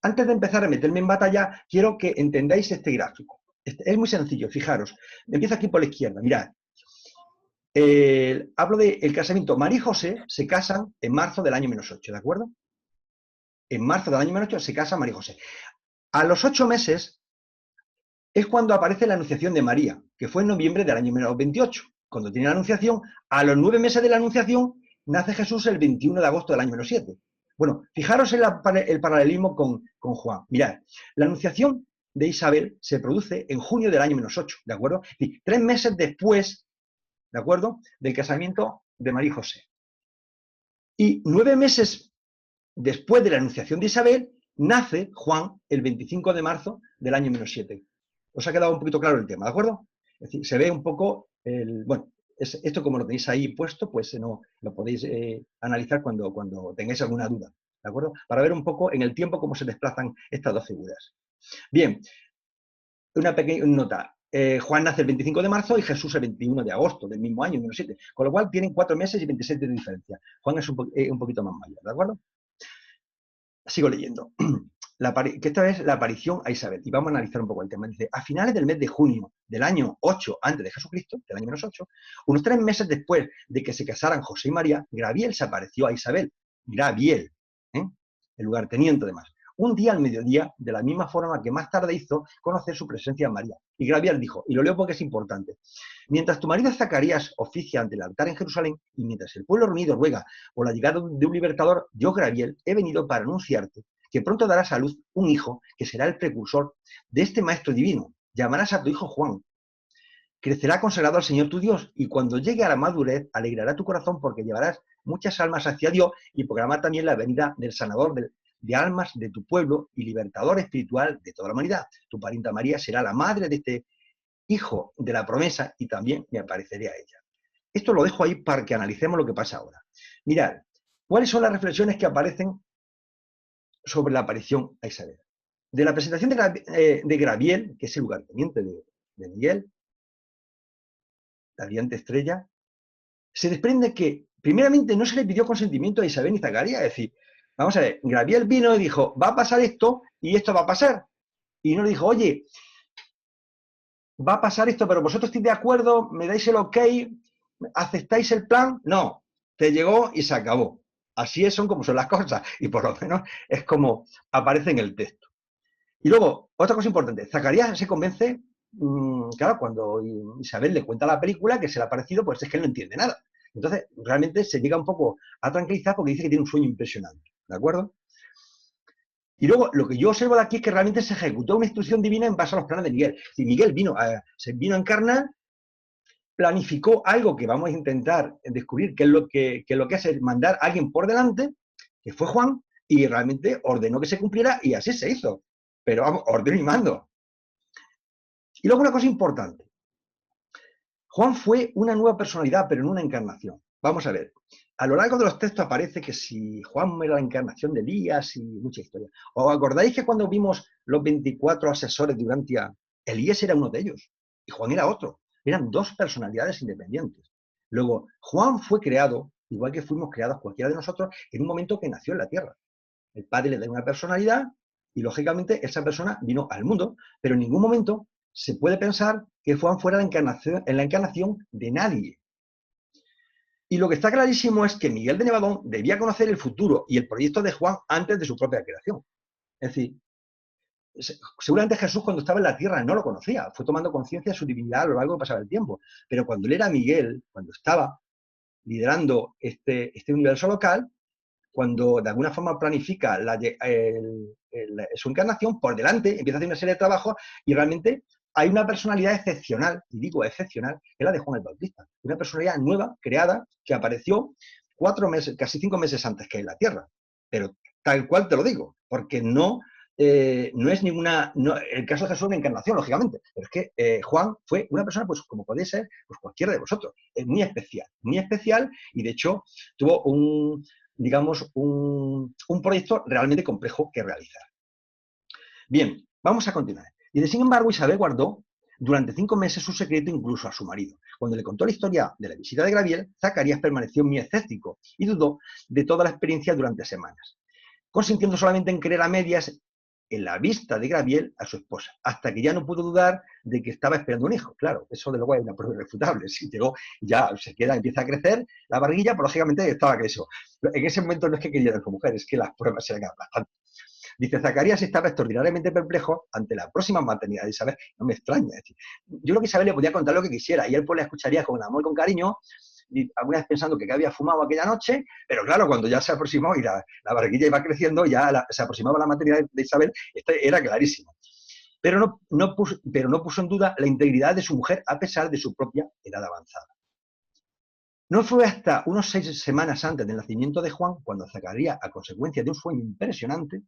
S2: antes de empezar a meterme en batalla, quiero que entendáis este gráfico. Es muy sencillo, fijaros. Empiezo aquí por la izquierda, mirad. Hablo del casamiento. María y José se casan en marzo del año -8, ¿de acuerdo? En marzo del año -8 se casa María y José. A los 8 meses es cuando aparece la anunciación de María, que fue en noviembre del año -28. Cuando tiene la anunciación, a los 9 meses de la anunciación, nace Jesús el 21 de agosto del año -7. Bueno, fijaros en el paralelismo con Juan. Mirad, la anunciación de Isabel se produce en junio del año -8, ¿de acuerdo? Y 3 meses después, ¿de acuerdo?, del casamiento de María y José. Y 9 meses después de la anunciación de Isabel, nace Juan el 25 de marzo del año -7. ¿Os ha quedado un poquito claro el tema, de acuerdo? Es decir, se ve un poco, bueno, esto como lo tenéis ahí puesto, pues no, lo podéis analizar cuando tengáis alguna duda, ¿de acuerdo? Para ver un poco en el tiempo cómo se desplazan estas dos figuras. Bien, una pequeña nota. Juan nace el 25 de marzo y Jesús el 21 de agosto del mismo año, -7. Con lo cual tienen 4 meses y 27 de diferencia. Juan es un poquito más mayor, ¿de acuerdo? Sigo leyendo. Que esta es la aparición a Isabel. Y vamos a analizar un poco el tema. Dice, a finales del mes de junio del año 8 antes de Jesucristo, del año -8, unos 3 meses después de que se casaran José y María, Gabriel se apareció a Isabel. Gabriel, el lugarteniente además. Un día al mediodía, de la misma forma que más tarde hizo conocer su presencia en María. Y Gabriel dijo, y lo leo porque es importante, mientras tu marido Zacarías oficia ante el altar en Jerusalén, y mientras el pueblo reunido ruega por la llegada de un libertador, yo, Gabriel, he venido para anunciarte que pronto darás a luz un hijo que será el precursor de este maestro divino. Llamarás a tu hijo Juan. Crecerá consagrado al Señor tu Dios, y cuando llegue a la madurez, alegrará tu corazón porque llevarás muchas almas hacia Dios y proclamará también la venida del sanador de almas de tu pueblo y libertador espiritual de toda la humanidad. Tu parienta María será la madre de este hijo de la promesa y también me apareceré a ella. Esto lo dejo ahí para que analicemos lo que pasa ahora. Mirad, ¿cuáles son las reflexiones que aparecen sobre la aparición a Isabel? De la presentación de Gabriel, que es el lugarteniente de Miguel, la brillante estrella, se desprende que, primeramente, no se le pidió consentimiento a Isabel ni Zacarías. Es decir, vamos a ver, Gabriel vino y dijo, va a pasar esto y esto va a pasar. Y no le dijo, oye, va a pasar esto, pero vosotros estáis de acuerdo, me dais el ok, aceptáis el plan. No, te llegó y se acabó. Así son como son las cosas, y por lo menos es como aparece en el texto. Y luego, otra cosa importante, Zacarías se convence, claro, cuando Isabel le cuenta la película, que se le ha parecido, pues es que él no entiende nada. Entonces, realmente se llega un poco a tranquilizar porque dice que tiene un sueño impresionante, ¿de acuerdo? Y luego, lo que yo observo de aquí es que realmente se ejecutó una instrucción divina en base a los planes de Miguel. Si Miguel se vino a encarnar, planificó algo que vamos a intentar descubrir, que es lo que es mandar a alguien por delante, que fue Juan, y realmente ordenó que se cumpliera y así se hizo. Pero vamos, ordeno y mando. Y luego una cosa importante. Juan fue una nueva personalidad, pero no una encarnación. Vamos a ver. A lo largo de los textos aparece que si Juan era la encarnación de Elías y mucha historia. ¿Os acordáis que cuando vimos los 24 asesores de Urantia, Elías era uno de ellos y Juan era otro? Eran dos personalidades independientes. Luego, Juan fue creado, igual que fuimos creados cualquiera de nosotros, en un momento que nació en la tierra. El Padre le da una personalidad y, lógicamente, esa persona vino al mundo, pero en ningún momento se puede pensar que Juan fuera la encarnación de nadie. Y lo que está clarísimo es que Miguel de Nevadón debía conocer el futuro y el proyecto de Juan antes de su propia creación. Es decir, seguramente Jesús cuando estaba en la tierra no lo conocía, fue tomando conciencia de su divinidad a lo largo que pasaba el tiempo. Pero cuando él era Miguel, cuando estaba liderando este universo local, cuando de alguna forma planifica su encarnación, por delante empieza a hacer una serie de trabajos y realmente hay una personalidad excepcional, y digo excepcional, que es la de Juan el Bautista. Una personalidad nueva, creada, que apareció 4 meses, casi 5 meses antes que en la Tierra. Pero tal cual te lo digo, porque no es ninguna... el caso de Jesús es una encarnación, lógicamente, pero es que Juan fue una persona, pues como podéis ser, pues cualquiera de vosotros. Es muy especial, y de hecho tuvo un proyecto realmente complejo que realizar. Bien, vamos a continuar. Y sin embargo, Isabel guardó durante 5 meses su secreto incluso a su marido. Cuando le contó la historia de la visita de Gabriel, Zacarías permaneció muy escéptico y dudó de toda la experiencia durante semanas, consintiendo solamente en creer a medias en la vista de Gabriel a su esposa, hasta que ya no pudo dudar de que estaba esperando un hijo. Claro, eso de luego es una prueba irrefutable. Si llegó, ya se queda, empieza a crecer la barriguilla, pues lógicamente estaba que eso. En ese momento no es que quería a su mujer, es que las pruebas eran aplastantes. Dice, Zacarías estaba extraordinariamente perplejo ante la próxima maternidad de Isabel. No me extraña. Es decir, yo creo que Isabel le podía contar lo que quisiera y él pues la escucharía con amor y con cariño, y alguna vez pensando que había fumado aquella noche, pero claro, cuando ya se aproximó y la barriguilla iba creciendo, ya se aproximaba la maternidad de Isabel, era clarísimo. Pero no puso en duda la integridad de su mujer a pesar de su propia edad avanzada. No fue hasta unos 6 semanas antes del nacimiento de Juan, cuando Zacarías, a consecuencia de un sueño impresionante,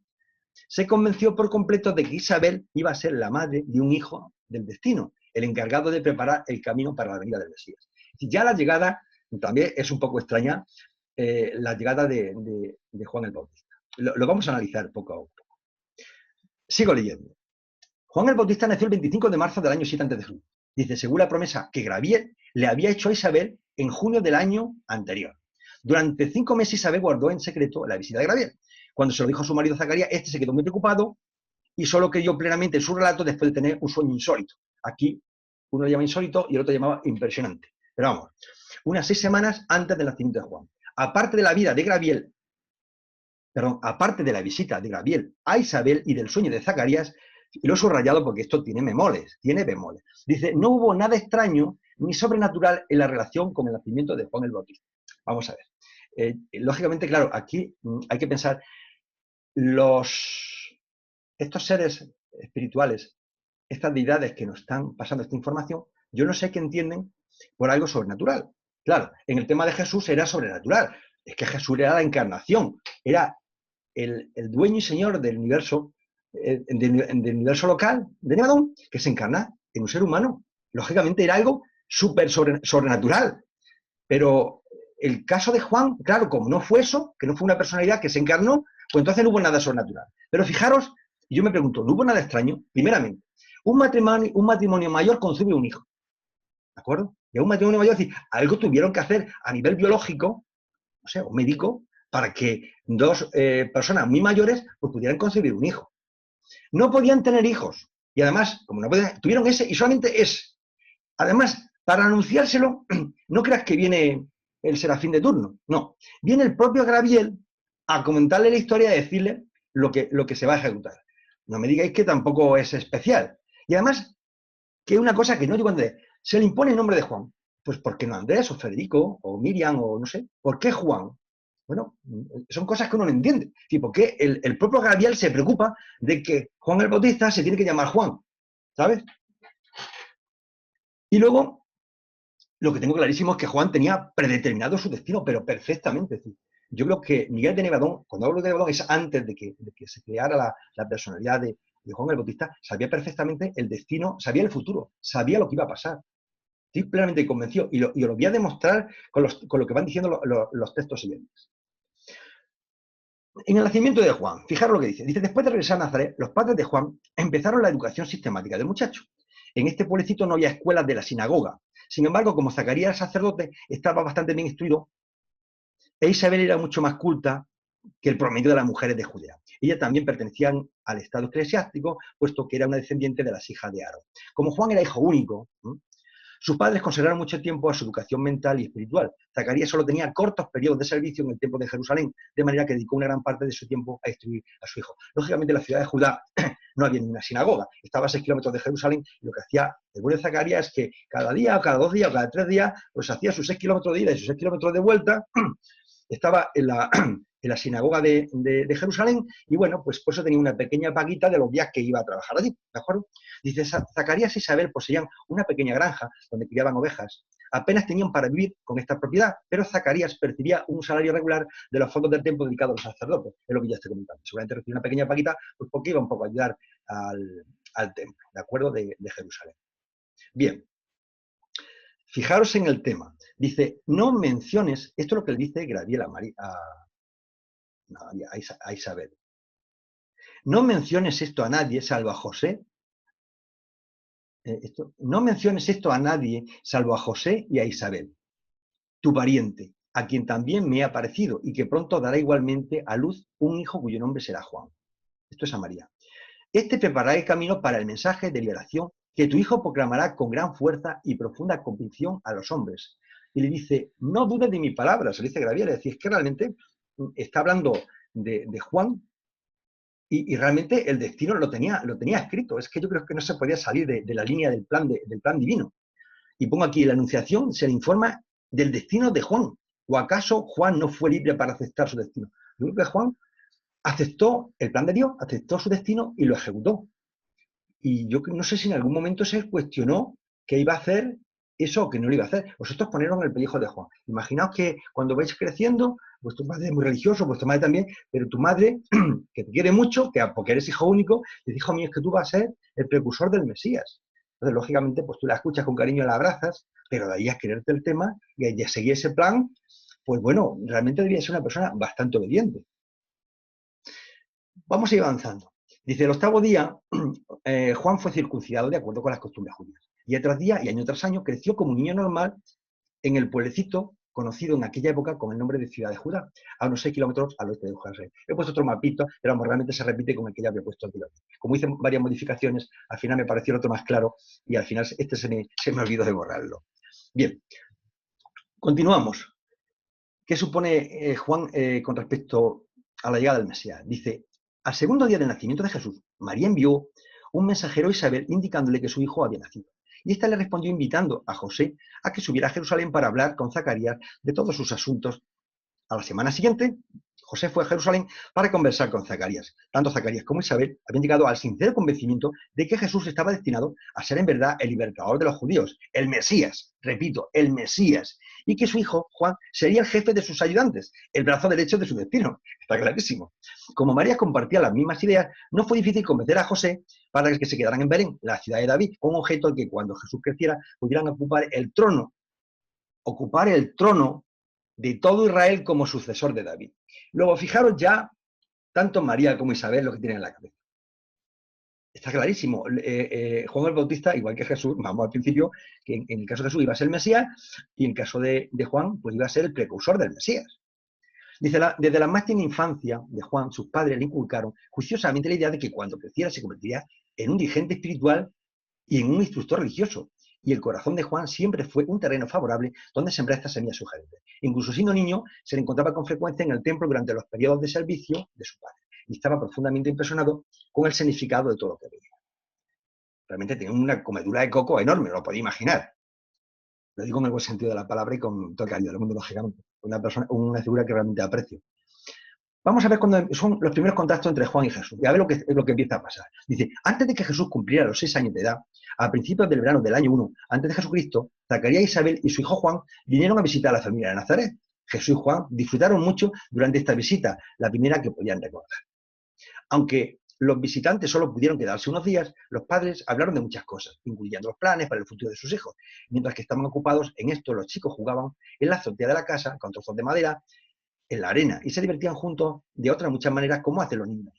S2: se convenció por completo de que Isabel iba a ser la madre de un hijo del destino, el encargado de preparar el camino para la venida del Mesías. Ya la llegada, también es un poco extraña, la llegada de Juan el Bautista. Lo vamos a analizar poco a poco. Sigo leyendo. Juan el Bautista nació el 25 de marzo del año 7 a.C. Dice, según la promesa que Gabriel le había hecho a Isabel en junio del año anterior. Durante 5 meses Isabel guardó en secreto la visita de Gabriel. Cuando se lo dijo a su marido Zacarías, este se quedó muy preocupado y solo creyó plenamente en su relato después de tener un sueño insólito. Aquí uno lo llama insólito y el otro llamaba impresionante. Pero vamos, unas 6 semanas antes del nacimiento de Juan. Aparte de la vida de Gabriel, aparte de la visita de Gabriel a Isabel y del sueño de Zacarías, y lo he subrayado porque esto tiene bemoles. Dice, no hubo nada extraño ni sobrenatural en la relación con el nacimiento de Juan el Bautista. Vamos a ver. Lógicamente, claro, aquí hay que pensar, estos seres espirituales, estas deidades que nos están pasando esta información, yo no sé qué entienden por algo sobrenatural. Claro, en el tema de Jesús era sobrenatural. Es que Jesús era la encarnación, era el dueño y señor del universo, del universo local de Nevadón, que se encarna en un ser humano. Lógicamente era algo súper sobrenatural. Pero el caso de Juan, claro, como no fue eso, que no fue una personalidad que se encarnó, pues entonces no hubo nada sobrenatural. Pero fijaros, y yo me pregunto, ¿no hubo nada extraño? Primeramente, un matrimonio mayor concibe un hijo, ¿de acuerdo? Y a un matrimonio mayor, es decir, algo tuvieron que hacer a nivel biológico, no sé, o médico, para que 2 personas muy mayores pues, pudieran concebir un hijo. No podían tener hijos. Y además, como no podían, tuvieron ese y solamente ese. Además, para anunciárselo, no creas que viene el serafín de turno. No. Viene el propio Gabriel a comentarle la historia y a decirle lo que se va a ejecutar. No me digáis que tampoco es especial. Y además, que una cosa que no digo Andrés, se le impone el nombre de Juan. Pues ¿por qué no Andrés o Federico o Miriam o no sé? ¿Por qué Juan? Bueno, son cosas que uno no entiende. ¿Por qué el propio Gabriel se preocupa de que Juan el Bautista se tiene que llamar Juan? ¿Sabes? Y luego, lo que tengo clarísimo es que Juan tenía predeterminado su destino, pero perfectamente. Es decir, yo creo que Miguel de Nevadón, cuando hablo de Nevadón, es antes de que se creara la personalidad de Juan el Bautista, sabía perfectamente el destino, sabía el futuro, sabía lo que iba a pasar. Estoy plenamente convencido y lo voy a demostrar con lo que van diciendo los textos siguientes. En el nacimiento de Juan, fijaros lo que dice. Dice, después de regresar a Nazaret, los padres de Juan empezaron la educación sistemática del muchacho. En este pueblecito no había escuelas de la sinagoga. Sin embargo, como Zacarías era sacerdote, estaba bastante bien instruido, e Isabel era mucho más culta que el promedio de las mujeres de Judea. Ellas también pertenecían al estado eclesiástico, puesto que era una descendiente de las hijas de Aarón. Como Juan era hijo único, sus padres consagraron mucho tiempo a su educación mental y espiritual. Zacarías solo tenía cortos periodos de servicio en el templo de Jerusalén, de manera que dedicó una gran parte de su tiempo a instruir a su hijo. Lógicamente, en la ciudad de Judá no había ninguna sinagoga, estaba a 6 kilómetros de Jerusalén, y lo que hacía el bueno de Zacarías es que cada día, o cada 2 días, o cada 3 días, pues hacía sus 6 kilómetros de ida y sus 6 kilómetros de vuelta, estaba en la sinagoga de Jerusalén, y bueno, pues por eso tenía una pequeña paguita de los días que iba a trabajar allí, ¿de acuerdo? Dice, Zacarías e Isabel poseían una pequeña granja donde criaban ovejas. Apenas tenían para vivir con esta propiedad, pero Zacarías percibía un salario regular de los fondos del templo dedicados a los sacerdotes, es lo que ya estoy comentando. Seguramente recibía una pequeña paguita, pues porque iba un poco a ayudar al templo, ¿de acuerdo? De Jerusalén. Bien. Fijaros en el tema. Dice, no menciones, esto es lo que le dice Gabriel a Isabel. No menciones esto a nadie, salvo a José no menciones esto a nadie, salvo a José y a Isabel, tu pariente, a quien también me ha parecido, y que pronto dará igualmente a luz un hijo cuyo nombre será Juan. Esto es a María. Este preparará el camino para el mensaje de liberación que tu hijo proclamará con gran fuerza y profunda convicción a los hombres. Y le dice, no dudes de mi palabra, se le dice Gravier, es decir, es que realmente está hablando de Juan y realmente el destino lo tenía escrito. Es que yo creo que no se podía salir de la línea del plan divino. Y pongo aquí, la anunciación se le informa del destino de Juan. ¿O acaso Juan no fue libre para aceptar su destino? Yo creo que Juan aceptó el plan de Dios, aceptó su destino y lo ejecutó. Y yo no sé si en algún momento se cuestionó que iba a hacer eso o que no lo iba a hacer. Vosotros poneros en el pellejo de Juan. Imaginaos que cuando vais creciendo, vuestro padre es muy religioso, vuestra madre también, pero tu madre, que te quiere mucho, porque eres hijo único, te dice, hijo mío, es que tú vas a ser el precursor del Mesías. Entonces, lógicamente, pues tú la escuchas con cariño, la abrazas, pero de ahí a quererte el tema y a seguir ese plan, pues bueno, realmente debía ser una persona bastante obediente. Vamos a ir avanzando. Dice, el octavo día, Juan fue circuncidado de acuerdo con las costumbres judías. Día tras día y año tras año creció como un niño normal en el pueblecito conocido en aquella época con el nombre de Ciudad de Judá, a unos 6 kilómetros al oeste de Jerusalén. He puesto otro mapito, pero realmente se repite con el que ya había puesto anteriormente. Como hice varias modificaciones, al final me pareció el otro más claro y al final este se me olvidó de borrarlo. Bien, continuamos. ¿Qué supone Juan con respecto a la llegada del Mesías? Dice, al segundo día del nacimiento de Jesús, María envió un mensajero a Isabel indicándole que su hijo había nacido. Y ésta le respondió invitando a José a que subiera a Jerusalén para hablar con Zacarías de todos sus asuntos. A la semana siguiente, José fue a Jerusalén para conversar con Zacarías. Tanto Zacarías como Isabel habían llegado al sincero convencimiento de que Jesús estaba destinado a ser en verdad el libertador de los judíos, el Mesías, repito, el Mesías, y que su hijo, Juan, sería el jefe de sus ayudantes, el brazo derecho de su destino. Está clarísimo. Como María compartía las mismas ideas, no fue difícil convencer a José para que se quedaran en Belén, la ciudad de David, con objeto de que cuando Jesús creciera pudieran ocupar el trono de todo Israel como sucesor de David. Luego, fijaros ya, tanto María como Isabel lo que tienen en la cabeza. Está clarísimo. Juan el Bautista, igual que Jesús, vamos al principio, que en el caso de Jesús iba a ser el Mesías y en el caso de Juan, pues iba a ser el precursor del Mesías. Dice, desde la más tierna infancia de Juan, sus padres le inculcaron juiciosamente la idea de que cuando creciera se convertiría en un dirigente espiritual y en un instructor religioso. Y el corazón de Juan siempre fue un terreno favorable donde sembrar estas semillas sugerentes. Incluso siendo niño, se le encontraba con frecuencia en el templo durante los periodos de servicio de su padre. Y estaba profundamente impresionado con el significado de todo lo que veía. Realmente tenía una comedura de coco enorme, lo podía imaginar. Lo digo en el buen sentido de la palabra y con todo el cariño del mundo, lógicamente. Una figura que realmente aprecio. Vamos a ver cuándo son los primeros contactos entre Juan y Jesús. Y a ver lo que empieza a pasar. Dice, antes de que Jesús cumpliera los 6 años de edad, a principios del verano del año 1, antes de Jesucristo, Zacarías, Isabel y su hijo Juan vinieron a visitar a la familia de Nazaret. Jesús y Juan disfrutaron mucho durante esta visita, la primera que podían recordar. Aunque los visitantes solo pudieron quedarse unos días, los padres hablaron de muchas cosas, incluyendo los planes para el futuro de sus hijos. Mientras que estaban ocupados en esto, los chicos jugaban en la azotea de la casa con trozos de madera, en la arena, y se divertían juntos de otras muchas maneras como hacen los niños.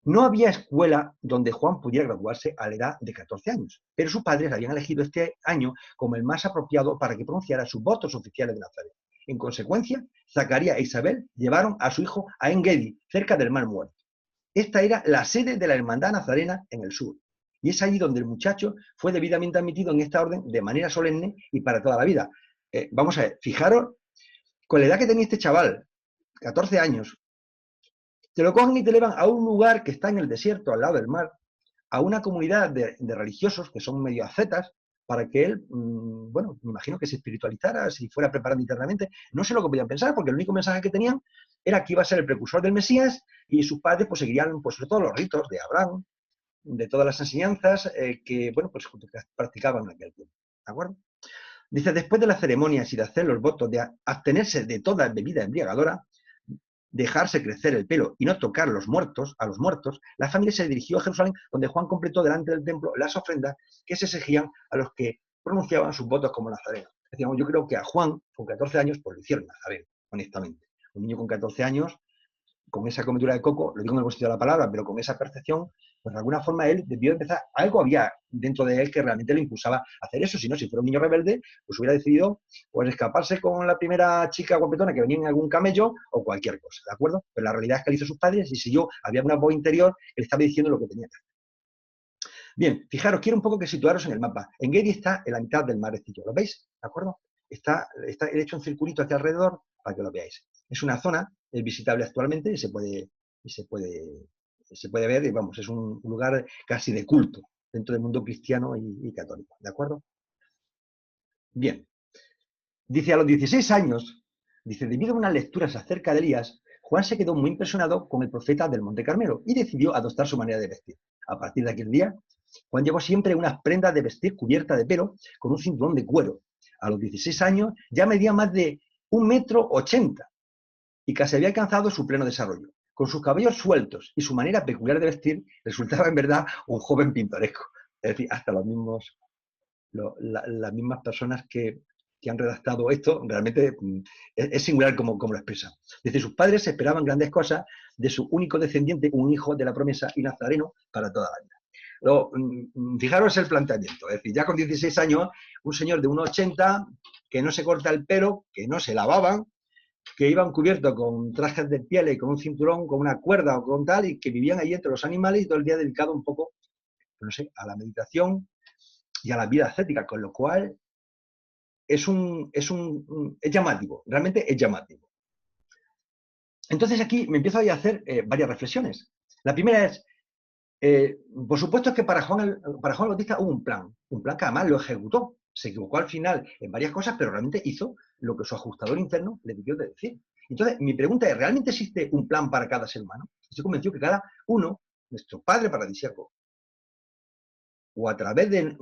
S2: No había escuela donde Juan pudiera graduarse a la edad de 14 años, pero sus padres habían elegido este año como el más apropiado para que pronunciara sus votos oficiales de Nazaret. En consecuencia, Zacarías e Isabel llevaron a su hijo a En-Gedi, cerca del Mar Muerto. Esta era la sede de la Hermandad Nazarena en el sur, y es allí donde el muchacho fue debidamente admitido en esta orden de manera solemne y para toda la vida. Vamos a ver, fijaros, con la edad que tenía este chaval, 14 años, te lo cogen y te llevan a un lugar que está en el desierto, al lado del mar, a una comunidad de religiosos que son medio ascetas, para que él, bueno, me imagino que se espiritualizara, si fuera preparando internamente. No sé lo que podían pensar, porque el único mensaje que tenían era que iba a ser el precursor del Mesías y sus padres pues seguirían pues, sobre todo los ritos de Abraham, de todas las enseñanzas que, bueno, pues practicaban en aquel tiempo. ¿De acuerdo? Dice, después de las ceremonias y de hacer los votos de abstenerse de toda bebida embriagadora, dejarse crecer el pelo y no tocar a los muertos, la familia se dirigió a Jerusalén, donde Juan completó delante del templo las ofrendas que se exigían a los que pronunciaban sus votos como nazarenos. Decíamos, yo creo que a Juan, con 14 años, pues lo hicieron nazareno, honestamente. Un niño con 14 años, con esa comedura de coco, lo digo en el buen sentido de la palabra, pero con esa percepción, pues de alguna forma él debió empezar, algo había dentro de él que realmente le impulsaba a hacer eso. Si no, si fuera un niño rebelde, pues hubiera decidido pues escaparse con la primera chica guapetona que venía en algún camello o cualquier cosa, ¿de acuerdo? Pero la realidad es que le hizo sus padres y siguió, había una voz interior que le estaba diciendo lo que tenía que hacer. Bien, fijaros, quiero un poco que situaros en el mapa. Engedi está en la mitad del marecillo, ¿lo veis? ¿De acuerdo? Está hecho un circulito hacia alrededor para que lo veáis. Es una zona visitable actualmente y se puede ver, y vamos, es un lugar casi de culto dentro del mundo cristiano y católico, ¿de acuerdo? Bien. Dice, a los 16 años, dice, debido a unas lecturas acerca de Elías, Juan se quedó muy impresionado con el profeta del Monte Carmelo y decidió adoptar su manera de vestir. A partir de aquel día, Juan llevó siempre unas prendas de vestir cubierta de pelo con un cinturón de cuero. A los 16 años ya medía más de 1,80 m y casi había alcanzado su pleno desarrollo. Con sus cabellos sueltos y su manera peculiar de vestir, resultaba en verdad un joven pintoresco. Es decir, hasta las mismas personas que han redactado esto, realmente es singular como lo expresan. Dice, sus padres esperaban grandes cosas de su único descendiente, un hijo de la promesa y nazareno para toda la vida. Luego, fijaros el planteamiento, es decir, ya con 16 años, un señor de 1,80 m, que no se corta el pelo, que no se lavaban, que iban cubiertos con trajes de piel y con un cinturón, con una cuerda o con tal, y que vivían ahí entre los animales y todo el día dedicado un poco, no sé, a la meditación y a la vida ascética, con lo cual es llamativo, realmente es llamativo. Entonces aquí me empiezo a hacer varias reflexiones. La primera es, por supuesto que para Juan el Bautista hubo un plan que además lo ejecutó. Se equivocó al final en varias cosas, pero realmente hizo lo que su ajustador interno le debió de decir. Entonces, mi pregunta es, ¿realmente existe un plan para cada ser humano? Estoy convencido que cada uno, nuestro Padre paradisíaco, o a través de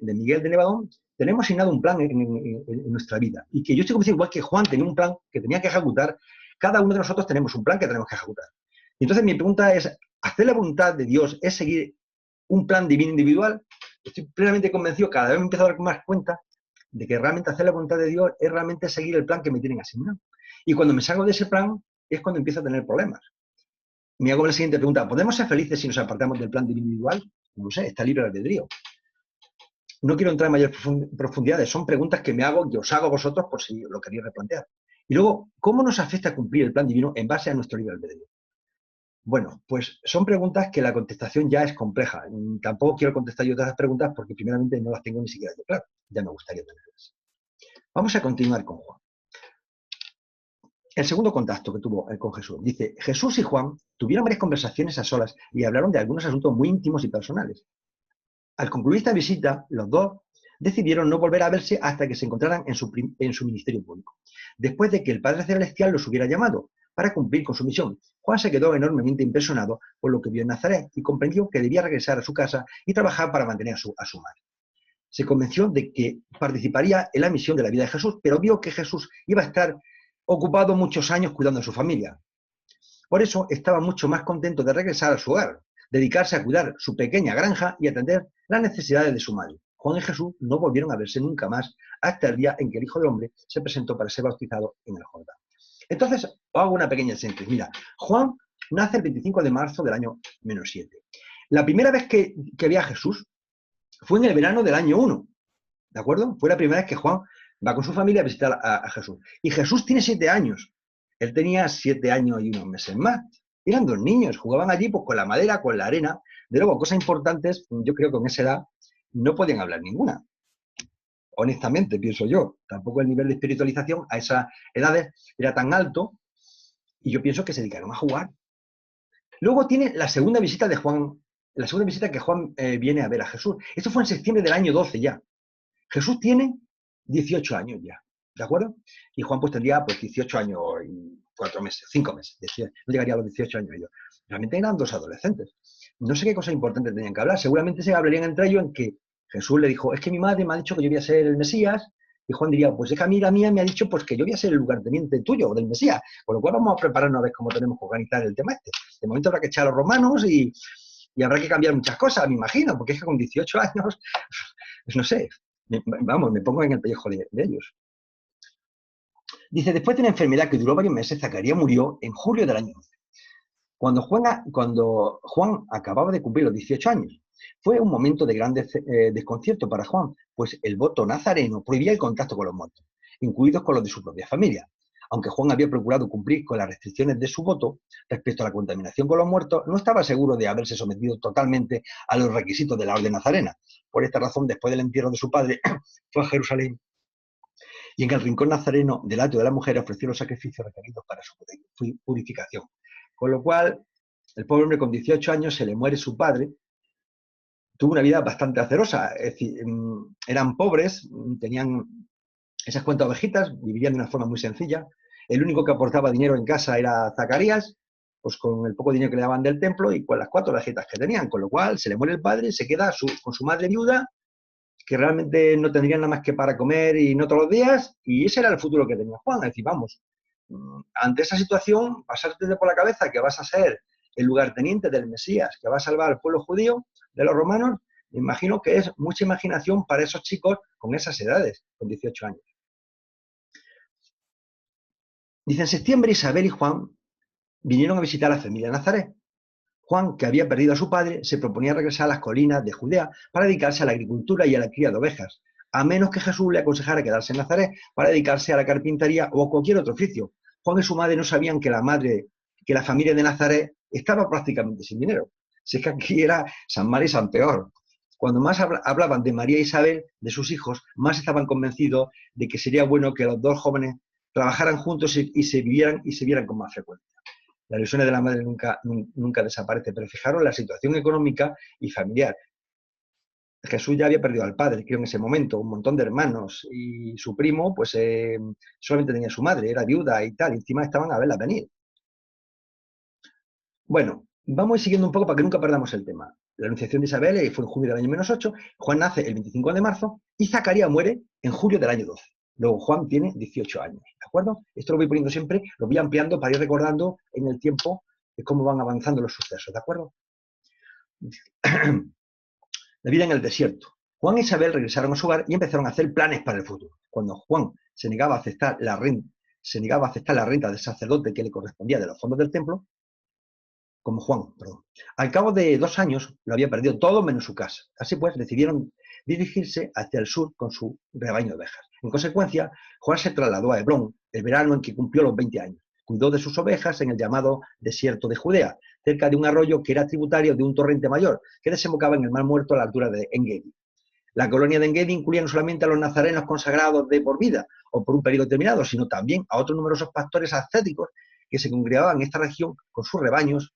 S2: Miguel de Nevadón, tenemos asignado un plan en nuestra vida. Y que yo estoy convencido, igual que Juan tenía un plan que tenía que ejecutar, cada uno de nosotros tenemos un plan que tenemos que ejecutar. Y entonces mi pregunta es, ¿hacer la voluntad de Dios es seguir un plan divino individual? Estoy plenamente convencido, cada vez me empiezo a dar más cuenta de que realmente hacer la voluntad de Dios es realmente seguir el plan que me tienen asignado. Y cuando me salgo de ese plan es cuando empiezo a tener problemas. Me hago la siguiente pregunta, ¿podemos ser felices si nos apartamos del plan individual? No sé, está libre albedrío. No quiero entrar en mayor profundidades, son preguntas que me hago y os hago a vosotros por si lo queréis replantear. Y luego, ¿cómo nos afecta cumplir el plan divino en base a nuestro libre albedrío? Bueno, pues son preguntas que la contestación ya es compleja. Tampoco quiero contestar yo todas las preguntas porque primeramente no las tengo ni siquiera yo claro. Ya me gustaría tenerlas. Vamos a continuar con Juan. El segundo contacto que tuvo con Jesús. Dice, Jesús y Juan tuvieron varias conversaciones a solas y hablaron de algunos asuntos muy íntimos y personales. Al concluir esta visita, los dos decidieron no volver a verse hasta que se encontraran en su ministerio público, después de que el Padre Celestial los hubiera llamado para cumplir con su misión. Juan se quedó enormemente impresionado por lo que vio en Nazaret y comprendió que debía regresar a su casa y trabajar para mantener a su madre. Se convenció de que participaría en la misión de la vida de Jesús, pero vio que Jesús iba a estar ocupado muchos años cuidando de su familia. Por eso estaba mucho más contento de regresar a su hogar, dedicarse a cuidar su pequeña granja y atender las necesidades de su madre. Juan y Jesús no volvieron a verse nunca más hasta el día en que el Hijo del Hombre se presentó para ser bautizado en el Jordán. Entonces, os hago una pequeña síntesis. Mira, Juan nace el 25 de marzo del año -7. La primera vez que vi a Jesús fue en el verano del año 1, ¿de acuerdo? Fue la primera vez que Juan va con su familia a visitar a Jesús. Y Jesús tiene 7 años. Él tenía 7 años y unos meses más. Eran 2 niños, jugaban allí pues, con la madera, con la arena. De luego, cosas importantes, yo creo que con esa edad no podían hablar ninguna. Honestamente, pienso yo. Tampoco el nivel de espiritualización a esas edades era tan alto y yo pienso que se dedicaron a jugar. Luego tiene la segunda visita de Juan, la segunda visita que Juan viene a ver a Jesús. Esto fue en septiembre del año 12 ya. Jesús tiene 18 años ya, ¿de acuerdo? Y Juan pues tendría pues 18 años y 4 meses, 5 meses. No llegaría a los 18 años ellos. Realmente eran 2 adolescentes. No sé qué cosas importantes tenían que hablar. Seguramente se hablarían entre ellos en que Jesús le dijo, es que mi madre me ha dicho que yo voy a ser el Mesías. Y Juan diría, pues es que a mí la mía me ha dicho pues que yo voy a ser el lugarteniente tuyo o del Mesías. Con lo cual vamos a prepararnos a ver cómo tenemos que organizar el tema este. De momento habrá que echar a los romanos y habrá que cambiar muchas cosas, me imagino, porque es que con 18 años, no sé, vamos, me pongo en el pellejo de ellos. Dice, después de una enfermedad que duró varios meses, Zacarías murió en julio del año 12. Cuando Juan acababa de cumplir los 18 años. Fue un momento de gran desconcierto para Juan, pues el voto nazareno prohibía el contacto con los muertos, incluidos con los de su propia familia. Aunque Juan había procurado cumplir con las restricciones de su voto respecto a la contaminación con los muertos, no estaba seguro de haberse sometido totalmente a los requisitos de la orden nazarena. Por esta razón, después del entierro de su padre, fue a Jerusalén y en el rincón nazareno del atrio de la mujer ofreció los sacrificios requeridos para su purificación. Con lo cual, el pobre hombre con 18 años se le muere su padre, tuvo una vida bastante acerosa, es decir, eran pobres, tenían esas cuantas ovejitas, vivían de una forma muy sencilla, el único que aportaba dinero en casa era Zacarías, pues con el poco dinero que le daban del templo y con las 4 ovejitas que tenían, con lo cual se le muere el padre, se queda con su madre viuda, que realmente no tendrían nada más que para comer y no todos los días, y ese era el futuro que tenía Juan. Es decir, vamos, ante esa situación, pasarte por la cabeza que vas a ser el lugarteniente del Mesías, que va a salvar al pueblo judío de los romanos, me imagino que es mucha imaginación para esos chicos con esas edades, con 18 años. Dice, en septiembre Isabel y Juan vinieron a visitar a la familia de Nazaret. Juan, que había perdido a su padre, se proponía regresar a las colinas de Judea para dedicarse a la agricultura y a la cría de ovejas, a menos que Jesús le aconsejara quedarse en Nazaret para dedicarse a la carpintería o a cualquier otro oficio. Juan y su madre no sabían que la familia de Nazaret estaba prácticamente sin dinero. Si es que aquí era San Mar y San Peor. Cuando más hablaban de María e Isabel, de sus hijos, más estaban convencidos de que sería bueno que los dos jóvenes trabajaran juntos y se vieran con más frecuencia. Las ilusiones de la madre nunca desaparecen, pero fijaros la situación económica y familiar. Jesús ya había perdido al padre, creo, en ese momento, un montón de hermanos, y su primo, pues solamente tenía su madre, era viuda y tal, y encima estaban a verla venir. Bueno, vamos a ir siguiendo un poco para que nunca perdamos el tema. La anunciación de Isabel fue en junio del año -8, Juan nace el 25 de marzo y Zacarías muere en julio del año 12. Luego Juan tiene 18 años, ¿de acuerdo? Esto lo voy poniendo siempre, lo voy ampliando para ir recordando en el tiempo de cómo van avanzando los sucesos, ¿de acuerdo? La vida en el desierto. Juan y Isabel regresaron a su hogar y empezaron a hacer planes para el futuro. Cuando Juan se negaba a aceptar la renta del sacerdote que le correspondía de los fondos del templo, como Juan, perdón. Al cabo de 2 años lo había perdido todo menos su casa. Así pues, decidieron dirigirse hacia el sur con su rebaño de ovejas. En consecuencia, Juan se trasladó a Hebrón el verano en que cumplió los 20 años. Cuidó de sus ovejas en el llamado desierto de Judea, cerca de un arroyo que era tributario de un torrente mayor, que desembocaba en el Mar Muerto a la altura de En-Gedi. La colonia de En-Gedi incluía no solamente a los nazarenos consagrados de por vida o por un periodo determinado, sino también a otros numerosos pastores ascéticos que se congregaban en esta región con sus rebaños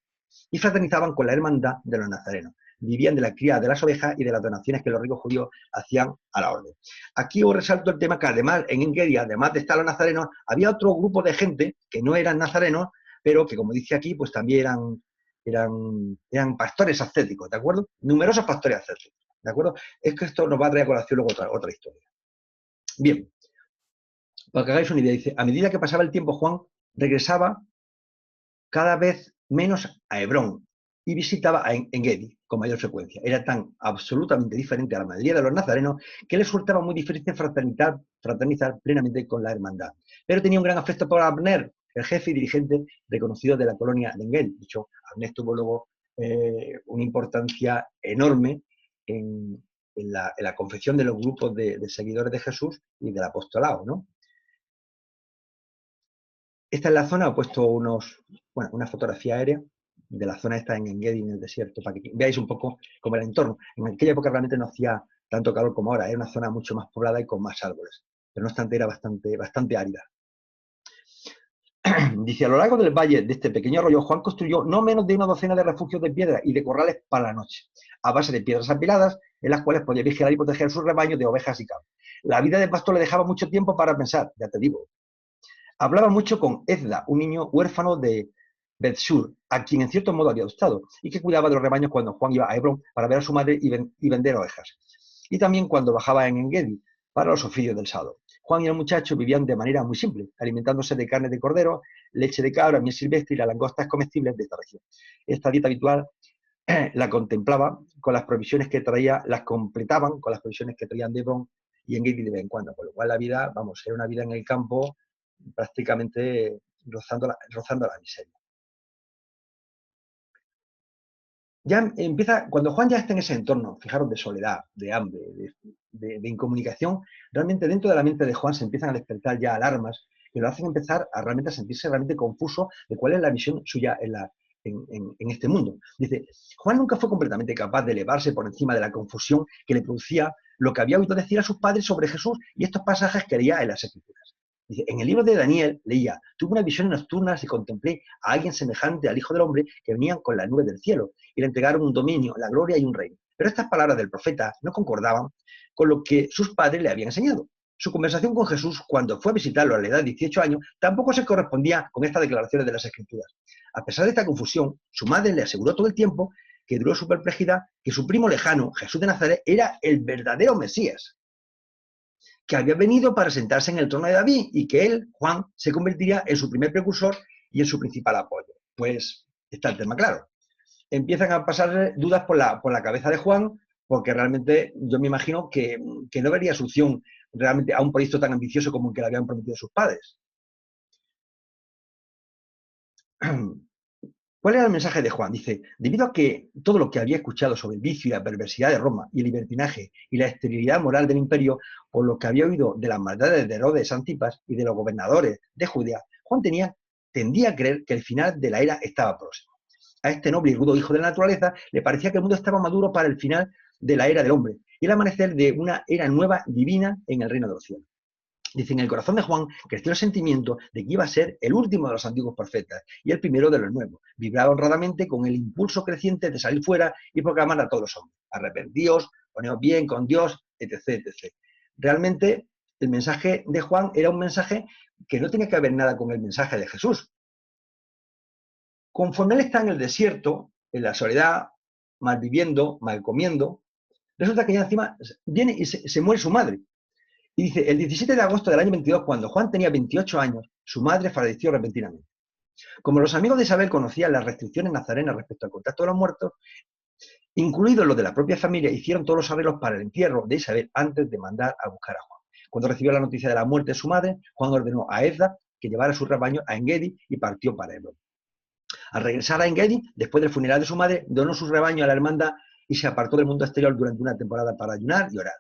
S2: y fraternizaban con la hermandad de los nazarenos. Vivían de la cría de las ovejas y de las donaciones que los ricos judíos hacían a la orden. Aquí os resalto el tema que además en En-Gedi, además de estar los nazarenos, había otro grupo de gente que no eran nazarenos, pero que, como dice aquí, pues también eran pastores ascéticos, ¿de acuerdo? Numerosos pastores ascéticos, ¿de acuerdo? Es que esto nos va a traer a colación luego otra historia. Bien, para que hagáis una idea, dice, a medida que pasaba el tiempo, Juan regresaba cada vez menos a Hebrón y visitaba a En-Gedi con mayor frecuencia. Era tan absolutamente diferente a la mayoría de los nazarenos que les resultaba muy difícil fraternizar plenamente con la hermandad. Pero tenía un gran afecto por Abner, el jefe y dirigente reconocido de la colonia de En-Gedi. De hecho, Abner tuvo luego una importancia enorme en la confección de los grupos de seguidores de Jesús y del apostolado, ¿no? Esta es la zona, he puesto una fotografía aérea de la zona esta en En-Gedi, en el desierto, para que veáis un poco cómo era el entorno. En aquella época realmente no hacía tanto calor como ahora, era una zona mucho más poblada y con más árboles, pero no obstante era bastante árida. Dice, a lo largo del valle de este pequeño arroyo, Juan construyó no menos de una docena de refugios de piedra y de corrales para la noche, a base de piedras apiladas, en las cuales podía vigilar y proteger sus rebaños de ovejas y cabras. La vida de pastor le dejaba mucho tiempo para pensar, ya te digo. Hablaba mucho con Ezda, un niño huérfano de Bethsur, a quien en cierto modo había adoptado, y que cuidaba de los rebaños cuando Juan iba a Hebrón para ver a su madre y vender ovejas. Y también cuando bajaba en En-Gedi para los oficios del sábado. Juan y el muchacho vivían de manera muy simple, alimentándose de carne de cordero, leche de cabra, miel silvestre y las langostas comestibles de esta región. Esta dieta habitual la contemplaba con las provisiones que traía, las completaban con las provisiones que traían de Hebrón y En-Gedi de vez en cuando, con lo cual la vida, vamos, era una vida en el campo prácticamente rozando la miseria. Ya empieza, cuando Juan ya está en ese entorno, fijaros, de soledad, de hambre, de incomunicación, realmente dentro de la mente de Juan se empiezan a despertar ya alarmas que lo hacen empezar a realmente sentirse realmente confuso de cuál es la visión suya en este mundo. Dice, Juan nunca fue completamente capaz de elevarse por encima de la confusión que le producía lo que había oído decir a sus padres sobre Jesús y estos pasajes que leía en las Escrituras. Dice, en el libro de Daniel leía, tuve una visión nocturna y contemplé a alguien semejante al Hijo del Hombre que venían con las nubes del cielo y le entregaron un dominio, la gloria y un reino. Pero estas palabras del profeta no concordaban con lo que sus padres le habían enseñado. Su conversación con Jesús cuando fue a visitarlo a la edad de 18 años tampoco se correspondía con estas declaraciones de las Escrituras. A pesar de esta confusión, su madre le aseguró todo el tiempo que duró su perplejidad que su primo lejano, Jesús de Nazaret, era el verdadero Mesías, que había venido para sentarse en el trono de David y que él, Juan, se convertiría en su primer precursor y en su principal apoyo. Pues está el tema claro. Empiezan a pasar dudas por la cabeza de Juan, porque realmente yo me imagino que no vería solución realmente a un proyecto tan ambicioso como el que le habían prometido sus padres. ¿Cuál era el mensaje de Juan? Dice, debido a que todo lo que había escuchado sobre el vicio y la perversidad de Roma y el libertinaje y la esterilidad moral del imperio, por lo que había oído de las maldades de Herodes Antipas y de los gobernadores de Judea, Juan tendía a creer que el final de la era estaba próximo. A este noble y rudo hijo de la naturaleza le parecía que el mundo estaba maduro para el final de la era del hombre y el amanecer de una era nueva divina en el reino de los cielos. Dice, en el corazón de Juan creció el sentimiento de que iba a ser el último de los antiguos profetas y el primero de los nuevos. Vibraba honradamente con el impulso creciente de salir fuera y proclamar a todos los hombres: arrepentíos, poneos bien con Dios, etc., etc. Realmente, el mensaje de Juan era un mensaje que no tenía que ver nada con el mensaje de Jesús. Conforme él está en el desierto, en la soledad, mal viviendo, mal comiendo, resulta que ya encima viene y se muere su madre. Y dice, el 17 de agosto del año 22, cuando Juan tenía 28 años, su madre falleció repentinamente. Como los amigos de Isabel conocían las restricciones nazarenas respecto al contacto de los muertos, incluidos los de la propia familia, hicieron todos los arreglos para el entierro de Isabel antes de mandar a buscar a Juan. Cuando recibió la noticia de la muerte de su madre, Juan ordenó a Ezra que llevara su rebaño a Engedi y partió para Hebrón. Al regresar a Engedi, después del funeral de su madre, donó su rebaño a la hermandad y se apartó del mundo exterior durante una temporada para ayunar y orar.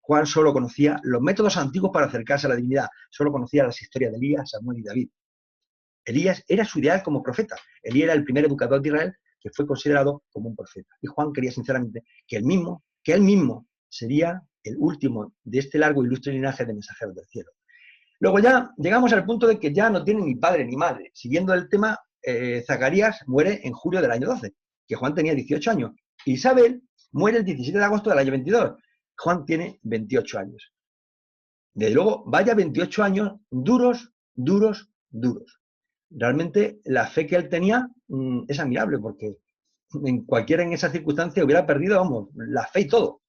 S2: Juan solo conocía los métodos antiguos para acercarse a la divinidad, solo conocía las historias de Elías, Samuel y David. Elías era su ideal como profeta. Elías era el primer educador de Israel que fue considerado como un profeta. Y Juan quería sinceramente que él mismo sería el último de este largo e ilustre linaje de mensajeros del cielo. Luego ya llegamos al punto de que ya no tiene ni padre ni madre. Siguiendo el tema, Zacarías muere en julio del año 12, que Juan tenía 18 años. Isabel muere el 17 de agosto del año 22. Juan tiene 28 años. Desde luego, vaya 28 años duros. Realmente la fe que él tenía es admirable, porque cualquiera en esa circunstancia hubiera perdido, vamos, la fe y todo.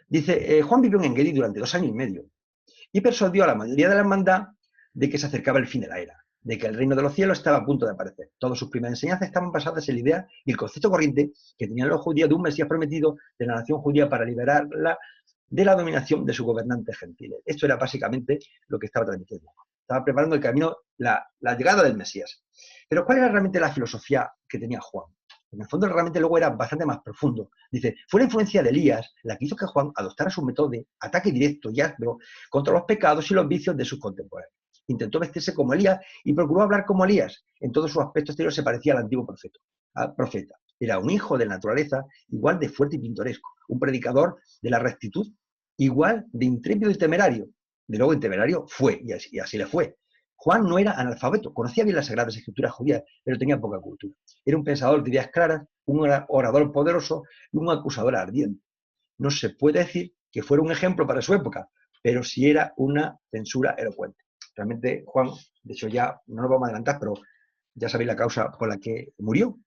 S2: Dice, Juan vivió en Engedi durante 2 años y medio y persuadió a la mayoría de la hermandad de que se acercaba el fin de la era, de que el reino de los cielos estaba a punto de aparecer. Todas sus primeras enseñanzas estaban basadas en la idea y el concepto corriente que tenían los judíos de un Mesías prometido de la nación judía para liberarla de la dominación de sus gobernantes gentiles. Esto era básicamente lo que estaba transmitiendo. Estaba preparando el camino, la llegada del Mesías. Pero ¿cuál era realmente la filosofía que tenía Juan? En el fondo realmente luego era bastante más profundo. Dice, fue la influencia de Elías la que hizo que Juan adoptara su método de ataque directo y áspero contra los pecados y los vicios de sus contemporáneos. Intentó vestirse como Elías y procuró hablar como Elías. En todos sus aspectos exteriores se parecía al antiguo profeta. Era un hijo de la naturaleza, igual de fuerte y pintoresco. Un predicador de la rectitud, igual de intrépido y temerario. De luego, temerario fue, y así le fue. Juan no era analfabeto, conocía bien las sagradas escrituras judías, pero tenía poca cultura. Era un pensador de ideas claras, un orador poderoso y un acusador ardiente. No se puede decir que fuera un ejemplo para su época, pero sí era una censura elocuente. Realmente Juan, de hecho ya no nos vamos a adelantar, pero ya sabéis la causa por la que murió,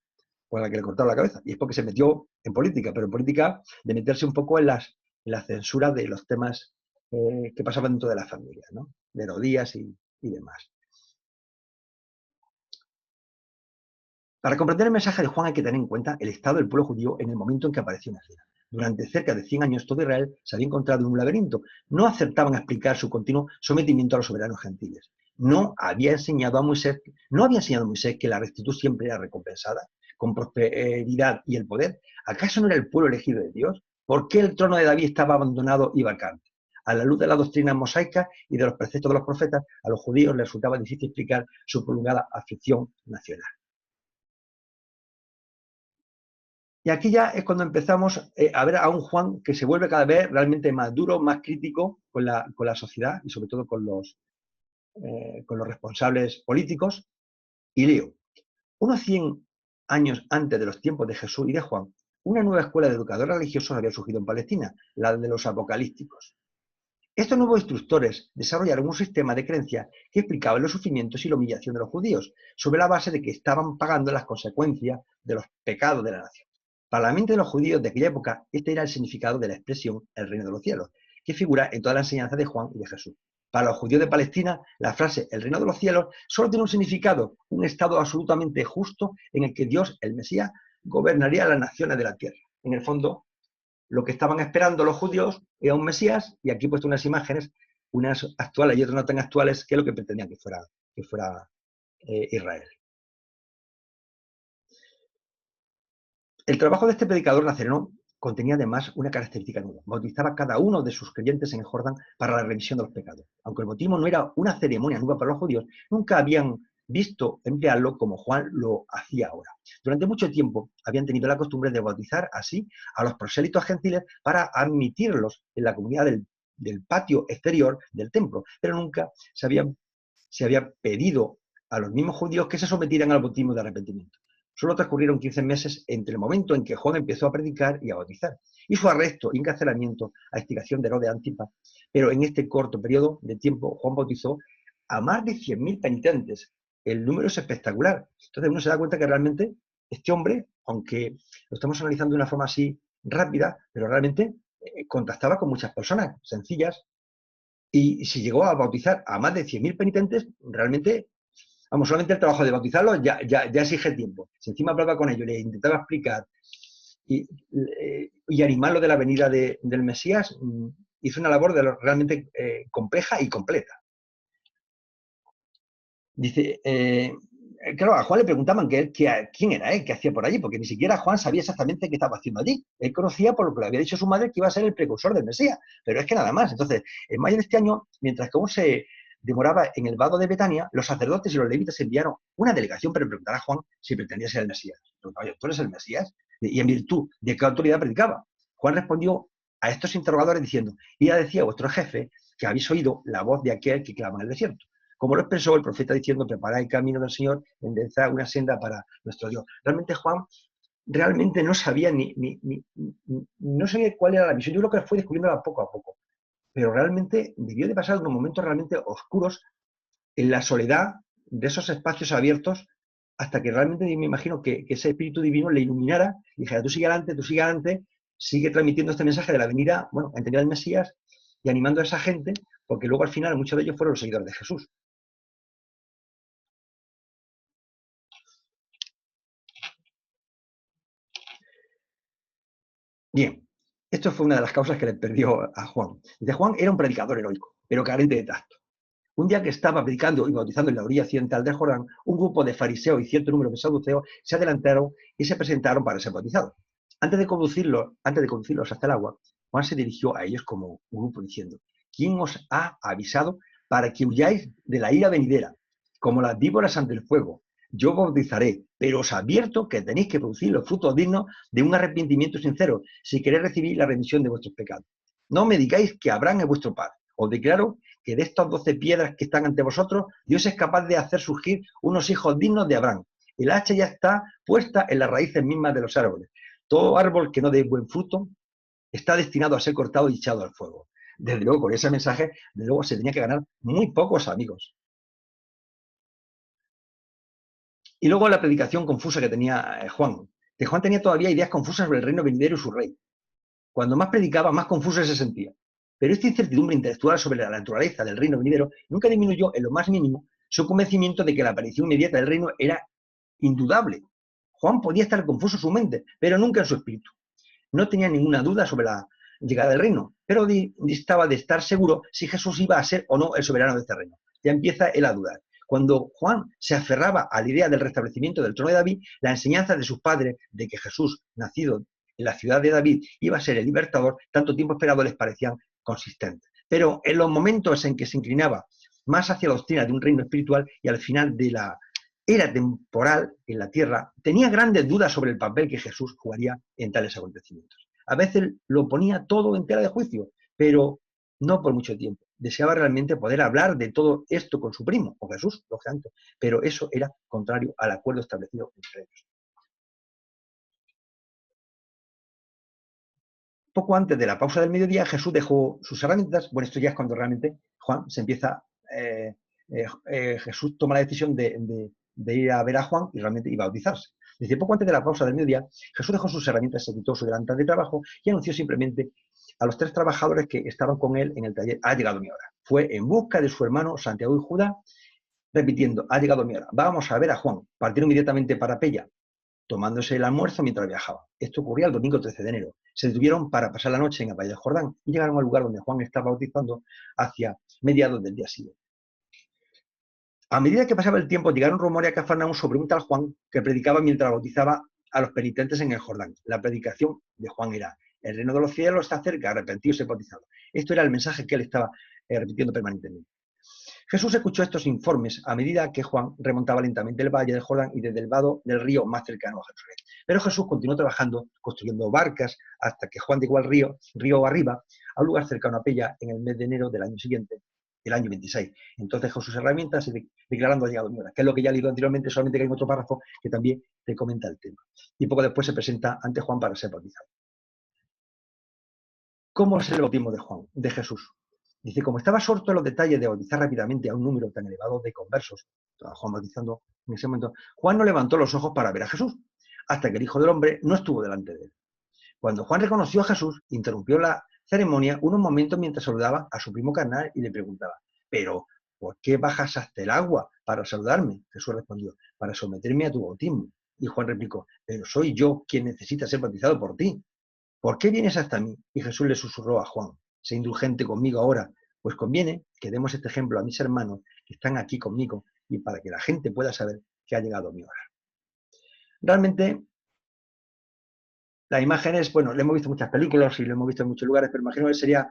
S2: por la que le cortaron la cabeza, y es porque se metió en política, pero en política de meterse un poco en la censura de los temas que pasaban dentro de la familia, ¿no? De Herodías y demás. Para comprender el mensaje de Juan hay que tener en cuenta el estado del pueblo judío en el momento en que apareció en la escena. Durante cerca de 100 años todo Israel se había encontrado en un laberinto. No acertaban a explicar su continuo sometimiento a los soberanos gentiles. No había enseñado a Moisés que la rectitud siempre era recompensada con prosperidad y el poder. ¿Acaso no era el pueblo elegido de Dios? ¿Por qué el trono de David estaba abandonado y vacante? A la luz de la doctrina mosaica y de los preceptos de los profetas, a los judíos les resultaba difícil explicar su prolongada aflicción nacional. Y aquí ya es cuando empezamos a ver a un Juan que se vuelve cada vez realmente más duro, más crítico con la sociedad y sobre todo con los responsables políticos. Y leo, unos 100 años antes de los tiempos de Jesús y de Juan, una nueva escuela de educadores religiosos había surgido en Palestina, la de los apocalípticos. Estos nuevos instructores desarrollaron un sistema de creencias que explicaba los sufrimientos y la humillación de los judíos, sobre la base de que estaban pagando las consecuencias de los pecados de la nación. Para la mente de los judíos de aquella época, este era el significado de la expresión el reino de los cielos, que figura en toda la enseñanza de Juan y de Jesús. Para los judíos de Palestina, la frase el reino de los cielos solo tiene un significado, un estado absolutamente justo en el que Dios, el Mesías, gobernaría las naciones de la tierra. En el fondo, lo que estaban esperando los judíos era un Mesías, y aquí he puesto unas imágenes, unas actuales y otras no tan actuales, que es lo que pretendían que fuera Israel. El trabajo de este predicador nazareno contenía además una característica nueva. Bautizaba a cada uno de sus creyentes en el Jordán para la remisión de los pecados. Aunque el bautismo no era una ceremonia nueva para los judíos, nunca habían visto emplearlo como Juan lo hacía ahora. Durante mucho tiempo habían tenido la costumbre de bautizar así a los prosélitos gentiles para admitirlos en la comunidad del patio exterior del templo, pero nunca se había pedido a los mismos judíos que se sometieran al bautismo de arrepentimiento. Solo transcurrieron 15 meses entre el momento en que Juan empezó a predicar y a bautizar, y su arresto y encarcelamiento a instigación de Herodes Antipas. Pero en este corto periodo de tiempo, Juan bautizó a más de 100.000 penitentes. El número es espectacular. Entonces uno se da cuenta que realmente este hombre, aunque lo estamos analizando de una forma así rápida, pero realmente contactaba con muchas personas sencillas, y si llegó a bautizar a más de 100.000 penitentes, realmente... Vamos, solamente el trabajo de bautizarlos ya exige tiempo. Si encima hablaba con ellos, les intentaba explicar y animarlos de la venida del Mesías, hizo una labor realmente compleja y completa. Dice, claro, a Juan le preguntaban quién era él, qué hacía por allí, porque ni siquiera Juan sabía exactamente qué estaba haciendo allí. Él conocía por lo que le había dicho su madre que iba a ser el precursor del Mesías, pero es que nada más. Entonces, en mayo de este año, mientras que aún se demoraba en el vado de Betania, los sacerdotes y los levitas enviaron una delegación para preguntar a Juan si pretendía ser el Mesías. Oye, ¿tú eres el Mesías? ¿Y en virtud de qué autoridad predicaba? Juan respondió a estos interrogadores diciendo, y ya decía vuestro jefe que habéis oído la voz de aquel que clama en el desierto. Como lo expresó el profeta diciendo, preparad el camino del Señor, enderezad una senda para nuestro Dios. Realmente Juan no sabía no sabía cuál era la misión. Yo creo que fue descubriéndola poco a poco. Pero realmente debió de pasar unos momentos realmente oscuros en la soledad de esos espacios abiertos, hasta que realmente me imagino que ese espíritu divino le iluminara y dijera, tú sigue adelante, sigue transmitiendo este mensaje de la venida, bueno, a entender al Mesías y animando a esa gente, porque luego al final muchos de ellos fueron los seguidores de Jesús. Bien, esto fue una de las causas que le perdió a Juan. Dice, Juan era un predicador heroico, pero carente de tacto. Un día que estaba predicando y bautizando en la orilla occidental del Jordán, un grupo de fariseos y cierto número de saduceos se adelantaron y se presentaron para ser bautizados. Antes de conducirlos hasta el agua, Juan se dirigió a ellos como un grupo diciendo, ¿quién os ha avisado para que huyáis de la ira venidera? Como las víboras ante el fuego, yo bautizaré, pero os advierto que tenéis que producir los frutos dignos de un arrepentimiento sincero, si queréis recibir la remisión de vuestros pecados. No me digáis que Abraham es vuestro padre. Os declaro que de estas 12 piedras que están ante vosotros, Dios es capaz de hacer surgir unos hijos dignos de Abraham. El hacha ya está puesta en las raíces mismas de los árboles. Todo árbol que no dé buen fruto está destinado a ser cortado y echado al fuego. Desde luego, con ese mensaje, desde luego se tenía que ganar muy pocos amigos. Y luego la predicación confusa que tenía Juan. Que Juan tenía todavía ideas confusas sobre el reino venidero y su rey. Cuando más predicaba, más confuso se sentía. Pero esta incertidumbre intelectual sobre la naturaleza del reino venidero nunca disminuyó en lo más mínimo su convencimiento de que la aparición inmediata del reino era indudable. Juan podía estar confuso en su mente, pero nunca en su espíritu. no tenía ninguna duda sobre la llegada del reino, pero distaba de estar seguro si Jesús iba a ser o no el soberano de este reino. Ya empieza él a dudar. Cuando Juan se aferraba a la idea del restablecimiento del trono de David, la enseñanza de sus padres de que Jesús, nacido en la ciudad de David, iba a ser el libertador, tanto tiempo esperado, les parecían consistentes. Pero en los momentos en que se inclinaba más hacia la doctrina de un reino espiritual y al final de la era temporal en la tierra, tenía grandes dudas sobre el papel que Jesús jugaría en tales acontecimientos. A veces lo ponía todo en tela de juicio, pero no por mucho tiempo. Deseaba realmente poder hablar de todo esto con su primo, con Jesús, lógicamente, pero eso era contrario al acuerdo establecido entre ellos. Poco antes de la pausa del mediodía, Jesús dejó sus herramientas. Bueno, esto ya es cuando realmente Juan se empieza, Jesús toma la decisión de ir a ver a Juan y realmente iba a bautizarse. Dice, poco antes de la pausa del mediodía, Jesús dejó sus herramientas, se quitó su delantal de trabajo y anunció simplemente a los 3 trabajadores que estaban con él en el taller, ha llegado mi hora. Fue en busca de su hermano Santiago y Judá, repitiendo, ha llegado mi hora, vamos a ver a Juan. Partieron inmediatamente para Pella, tomándose el almuerzo mientras viajaba. Esto ocurría el domingo 13 de enero. Se detuvieron para pasar la noche en el Valle del Jordán y llegaron al lugar donde Juan estaba bautizando hacia mediados del día siguiente. A medida que pasaba el tiempo, llegaron rumores a Cafarnaúm sobre un tal Juan que predicaba mientras bautizaba a los penitentes en el Jordán. La predicación de Juan era, el reino de los cielos está cerca, arrepentidos y bautizados. Esto era el mensaje que él estaba repitiendo permanentemente. Jesús escuchó estos informes a medida que Juan remontaba lentamente el valle del Jordán y desde el vado del río más cercano a Jerusalén. Pero Jesús continuó trabajando, construyendo barcas, hasta que Juan llegó al río arriba, a un lugar cercano a Pella, en el mes de enero del año siguiente, el año 26. Entonces dejó sus herramientas y declarando ha llegado mi hora, que es lo que ya he leído anteriormente, solamente que hay otro párrafo que también te comenta el tema. Y poco después se presenta ante Juan para ser bautizado. ¿Cómo es el bautismo de Juan, de Jesús? Dice, como estaba absorto en los detalles de bautizar rápidamente a un número tan elevado de conversos, estaba Juan bautizando en ese momento, Juan no levantó los ojos para ver a Jesús, hasta que el Hijo del Hombre no estuvo delante de él. Cuando Juan reconoció a Jesús, interrumpió la ceremonia unos momentos mientras saludaba a su primo carnal y le preguntaba, pero, ¿por qué bajas hasta el agua para saludarme? Jesús respondió, para someterme a tu bautismo. Y Juan replicó, pero soy yo quien necesita ser bautizado por ti. ¿Por qué vienes hasta mí? Y Jesús le susurró a Juan, sé indulgente conmigo ahora, pues conviene que demos este ejemplo a mis hermanos que están aquí conmigo y para que la gente pueda saber que ha llegado mi hora. Realmente, la imagen es, bueno, lo hemos visto en muchas películas y lo hemos visto en muchos lugares, pero imagino que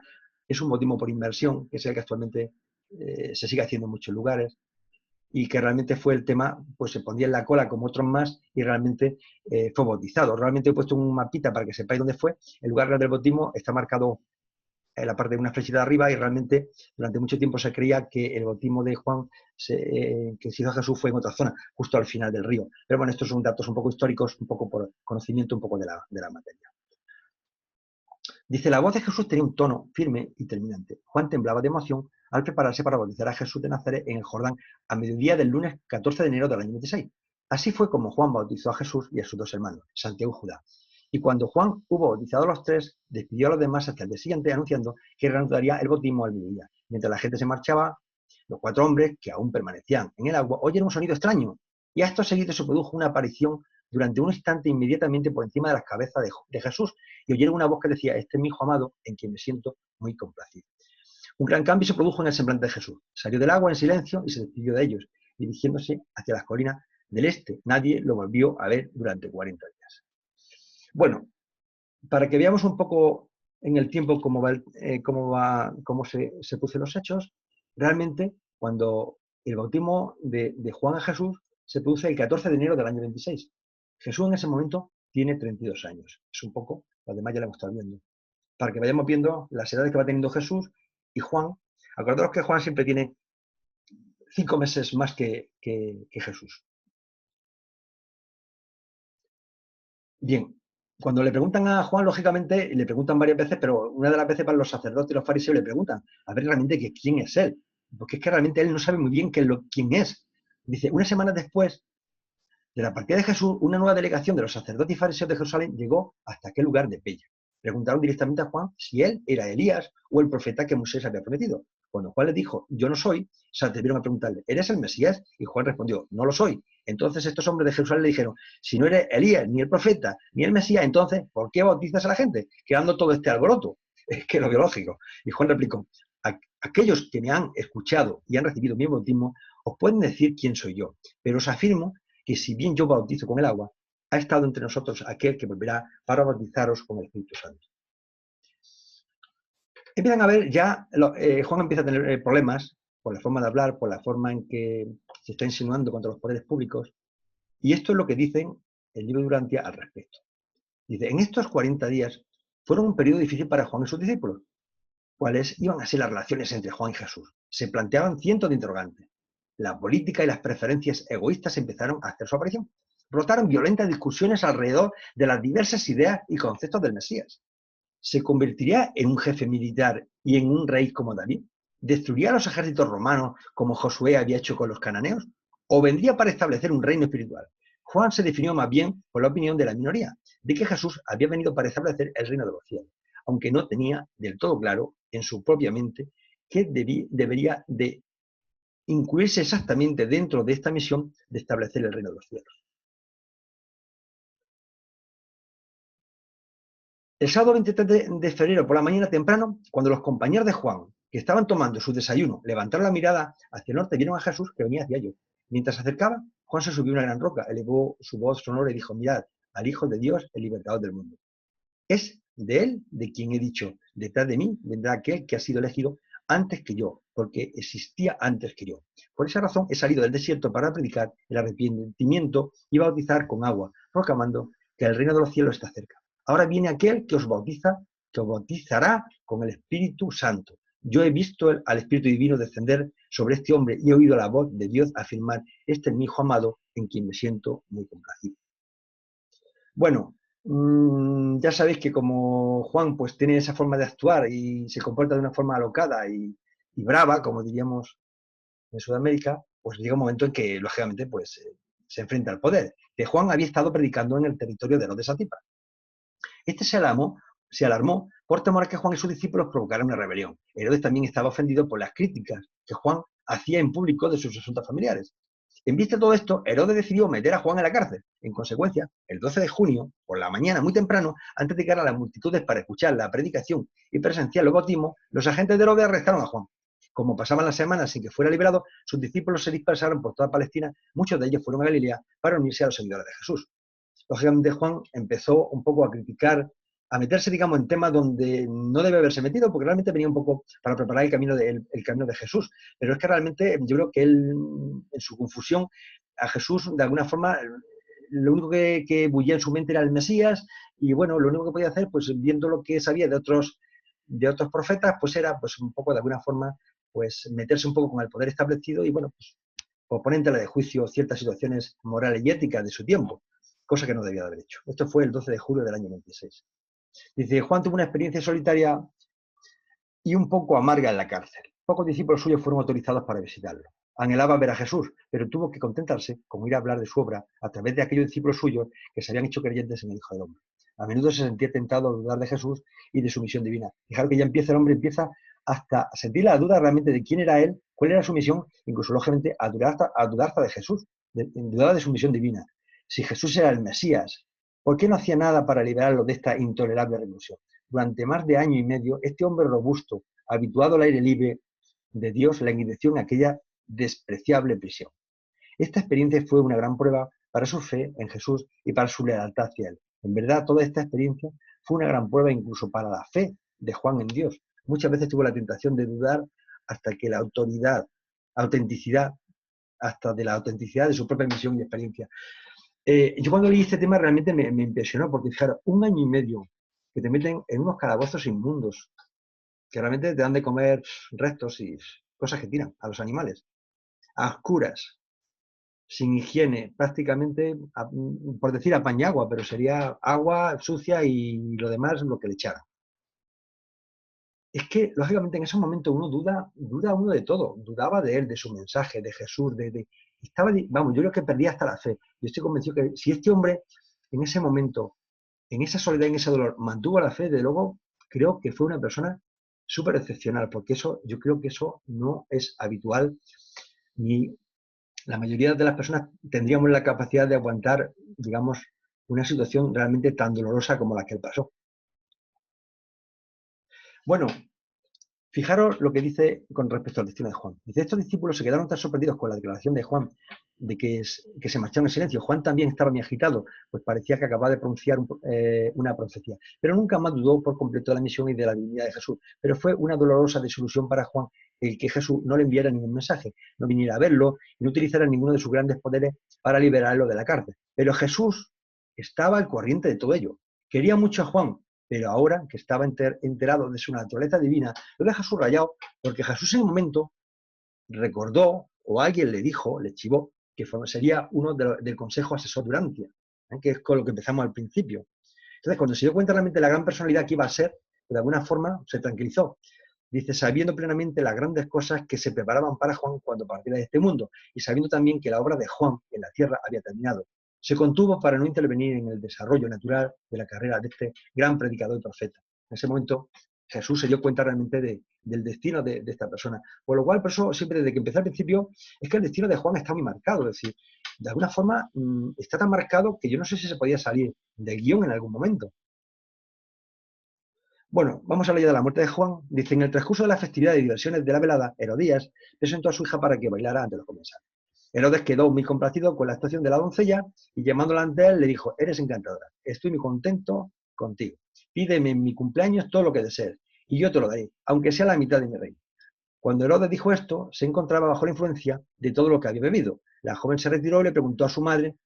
S2: es un bautismo por inmersión, que es el que actualmente se sigue haciendo en muchos lugares y que realmente fue el tema, pues se ponía en la cola como otros más y realmente fue bautizado. Realmente he puesto un mapita para que sepáis dónde fue. El lugar del bautismo está marcado en la parte de una flechita de arriba y realmente durante mucho tiempo se creía que el bautismo de Juan que se hizo a Jesús fue en otra zona, justo al final del río. Pero bueno, estos son datos un poco históricos, un poco por conocimiento un poco de la materia. Dice, la voz de Jesús tenía un tono firme y terminante. Juan temblaba de emoción al prepararse para bautizar a Jesús de Nazaret en el Jordán a mediodía del lunes 14 de enero del año 26. Así fue como Juan bautizó a Jesús y a sus 2 hermanos, Santiago y Judá. Y cuando Juan hubo bautizado a los 3, despidió a los demás hasta el día siguiente, anunciando que reanudaría el bautismo al mediodía. Mientras la gente se marchaba, los 4 hombres, que aún permanecían en el agua, oyeron un sonido extraño. Y a esto seguido se produjo una aparición durante un instante inmediatamente por encima de las cabezas de Jesús, y oyeron una voz que decía, este es mi hijo amado, en quien me siento muy complacido. Un gran cambio se produjo en el semblante de Jesús. Salió del agua en silencio y se despidió de ellos, dirigiéndose hacia las colinas del este. Nadie lo volvió a ver durante 40 días. Bueno, para que veamos un poco en el tiempo cómo se producen los hechos, realmente cuando el bautismo de Juan a Jesús se produce el 14 de enero del año 26. Jesús en ese momento tiene 32 años. Es un poco, lo demás ya lo hemos estado viendo. Para que vayamos viendo las edades que va teniendo Jesús y Juan. Acordaros que Juan siempre tiene 5 meses más que Jesús. Bien, cuando le preguntan a Juan, lógicamente, le preguntan varias veces, pero una de las veces para los sacerdotes y los fariseos le preguntan a ver realmente quién es él. Porque es que realmente él no sabe muy bien quién es. Dice, unas semanas después de la partida de Jesús, una nueva delegación de los sacerdotes y fariseos de Jerusalén llegó hasta aquel lugar de Pella. Preguntaron directamente a Juan si él era Elías o el profeta que Moisés había prometido. Cuando Juan le dijo, yo no soy, se atrevieron a preguntarle, ¿eres el Mesías? Y Juan respondió, no lo soy. Entonces estos hombres de Jerusalén le dijeron, si no eres Elías, ni el profeta, ni el Mesías, entonces, ¿por qué bautizas a la gente? Quedando todo este alboroto. Es que lo biológico. Y Juan replicó, aquellos que me han escuchado y han recibido mi bautismo, os pueden decir quién soy yo, pero os afirmo que si bien yo bautizo con el agua, ha estado entre nosotros aquel que volverá para bautizaros con el Espíritu Santo. Empiezan a ver ya, Juan empieza a tener problemas por la forma de hablar, por la forma en que se está insinuando contra los poderes públicos, y esto es lo que dicen el libro de Durantia al respecto. Dice, en estos 40 días fueron un periodo difícil para Juan y sus discípulos. ¿Cuáles iban a ser las relaciones entre Juan y Jesús? Se planteaban cientos de interrogantes. La política y las preferencias egoístas empezaron a hacer su aparición. Brotaron violentas discusiones alrededor de las diversas ideas y conceptos del Mesías. ¿Se convertiría en un jefe militar y en un rey como David? ¿Destruiría a los ejércitos romanos como Josué había hecho con los cananeos? ¿O vendría para establecer un reino espiritual? Juan se definió más bien por la opinión de la minoría, de que Jesús había venido para establecer el reino de los cielos, aunque no tenía del todo claro en su propia mente que debería de incluirse exactamente dentro de esta misión de establecer el reino de los cielos. El sábado 23 de febrero por la mañana temprano, cuando los compañeros de Juan, que estaban tomando su desayuno, levantaron la mirada hacia el norte, vieron a Jesús que venía hacia ellos. Mientras se acercaba, Juan se subió a una gran roca, elevó su voz sonora y dijo, mirad, al Hijo de Dios, el libertador del mundo. Es de él de quien he dicho, detrás de mí vendrá aquel que ha sido elegido antes que yo, porque existía antes que yo. Por esa razón he salido del desierto para predicar el arrepentimiento y bautizar con agua, proclamando que el reino de los cielos está cerca. Ahora viene aquel que os bautiza, que os bautizará con el Espíritu Santo. Yo he visto al Espíritu Divino descender sobre este hombre y he oído la voz de Dios afirmar, este es mi Hijo amado, en quien me siento muy complacido. Bueno, ya sabéis que como Juan pues tiene esa forma de actuar y se comporta de una forma alocada y brava, como diríamos en Sudamérica, pues llega un momento en que, lógicamente, pues se enfrenta al poder. Que Juan había estado predicando en el territorio de Herodes Antipas. Este se alarmó por temor a que Juan y sus discípulos provocaran una rebelión. Herodes también estaba ofendido por las críticas que Juan hacía en público de sus asuntos familiares. En vista de todo esto, Herodes decidió meter a Juan en la cárcel. En consecuencia, el 12 de junio, por la mañana muy temprano, antes de llegar a las multitudes para escuchar la predicación y presenciar los bautismos, los agentes de Herodes arrestaron a Juan. Como pasaban las semanas sin que fuera liberado, sus discípulos se dispersaron por toda Palestina, muchos de ellos fueron a Galilea para unirse a los seguidores de Jesús. Lógicamente Juan empezó un poco a criticar, a meterse, digamos, en temas donde no debe haberse metido, porque realmente venía un poco para preparar el camino de Jesús. Pero es que realmente yo creo que él, en su confusión, a Jesús, de alguna forma, lo único que bullía en su mente era el Mesías, y bueno, lo único que podía hacer, pues viendo lo que sabía de otros profetas, pues era pues un poco de alguna forma, pues meterse un poco con el poder establecido y bueno, pues ponerle de juicio ciertas situaciones morales y éticas de su tiempo, cosa que no debía de haber hecho. Esto fue el 12 de julio del año 26. Dice, Juan tuvo una experiencia solitaria y un poco amarga en la cárcel. Pocos discípulos suyos fueron autorizados para visitarlo. Anhelaba ver a Jesús, pero tuvo que contentarse con ir a hablar de su obra a través de aquellos discípulos suyos que se habían hecho creyentes en el Hijo del Hombre. A menudo se sentía tentado a dudar de Jesús y de su misión divina. Fijaros que ya el hombre empieza hasta a sentir la duda realmente de quién era él, cuál era su misión, incluso lógicamente a dudar hasta de Jesús, dudaba de su misión divina. Si Jesús era el Mesías, ¿por qué no hacía nada para liberarlo de esta intolerable reclusión? Durante más de año y medio, este hombre robusto, habituado al aire libre de Dios, la enguideció en aquella despreciable prisión. Esta experiencia fue una gran prueba para su fe en Jesús y para su lealtad hacia él. En verdad, toda esta experiencia fue una gran prueba incluso para la fe de Juan en Dios. Muchas veces tuvo la tentación de dudar hasta que la autenticidad de su propia misión y experiencia. Yo cuando leí este tema realmente me impresionó, porque fijaros, 1 año y medio que te meten en unos calabozos inmundos, que realmente te dan de comer restos y cosas que tiran a los animales, a oscuras, sin higiene, prácticamente, por decir a pan y agua, pero sería agua sucia y lo demás lo que le echaran. Es que, lógicamente, en ese momento uno duda uno de todo. Dudaba de él, de su mensaje, de Jesús, yo creo que perdía hasta la fe. Yo estoy convencido que si este hombre, en ese momento, en esa soledad, en ese dolor, mantuvo la fe, de luego, creo que fue una persona súper excepcional, porque eso, yo creo que eso no es habitual, ni la mayoría de las personas tendríamos la capacidad de aguantar, digamos, una situación realmente tan dolorosa como la que él pasó. Bueno, fijaros lo que dice con respecto al destino de Juan. Dice, estos discípulos se quedaron tan sorprendidos con la declaración de Juan de que se marcharon en silencio. Juan también estaba muy agitado, pues parecía que acababa de pronunciar una profecía. Pero nunca más dudó por completo de la misión y de la divinidad de Jesús. Pero fue una dolorosa desilusión para Juan el que Jesús no le enviara ningún mensaje, no viniera a verlo y no utilizara ninguno de sus grandes poderes para liberarlo de la cárcel. Pero Jesús estaba al corriente de todo ello. Quería mucho a Juan, pero ahora que estaba enterado de su naturaleza divina, lo deja subrayado porque Jesús en un momento recordó, o alguien le dijo, le chivó, que sería uno del Consejo Asesor de Urantia, que es con lo que empezamos al principio. Entonces, cuando se dio cuenta realmente de la gran personalidad que iba a ser, de alguna forma se tranquilizó. Dice, sabiendo plenamente las grandes cosas que se preparaban para Juan cuando partiera de este mundo, y sabiendo también que la obra de Juan en la tierra había terminado. Se contuvo para no intervenir en el desarrollo natural de la carrera de este gran predicador y profeta. En ese momento Jesús se dio cuenta realmente del destino de esta persona. Por lo cual, por eso, siempre desde que empecé al principio, es que el destino de Juan está muy marcado. Es decir, de alguna forma está tan marcado que yo no sé si se podía salir del guión en algún momento. Bueno, vamos a leer de la muerte de Juan. Dice, en el transcurso de la festividad y diversiones de la velada, Herodías presentó a su hija para que bailara ante los comensales. Herodes quedó muy complacido con la actuación de la doncella y llamándola ante él le dijo, eres encantadora, estoy muy contento contigo. Pídeme en mi cumpleaños todo lo que desees y yo te lo daré, aunque sea la mitad de mi reino. Cuando Herodes dijo esto, se encontraba bajo la influencia de todo lo que había bebido. La joven se retiró y le preguntó a su madre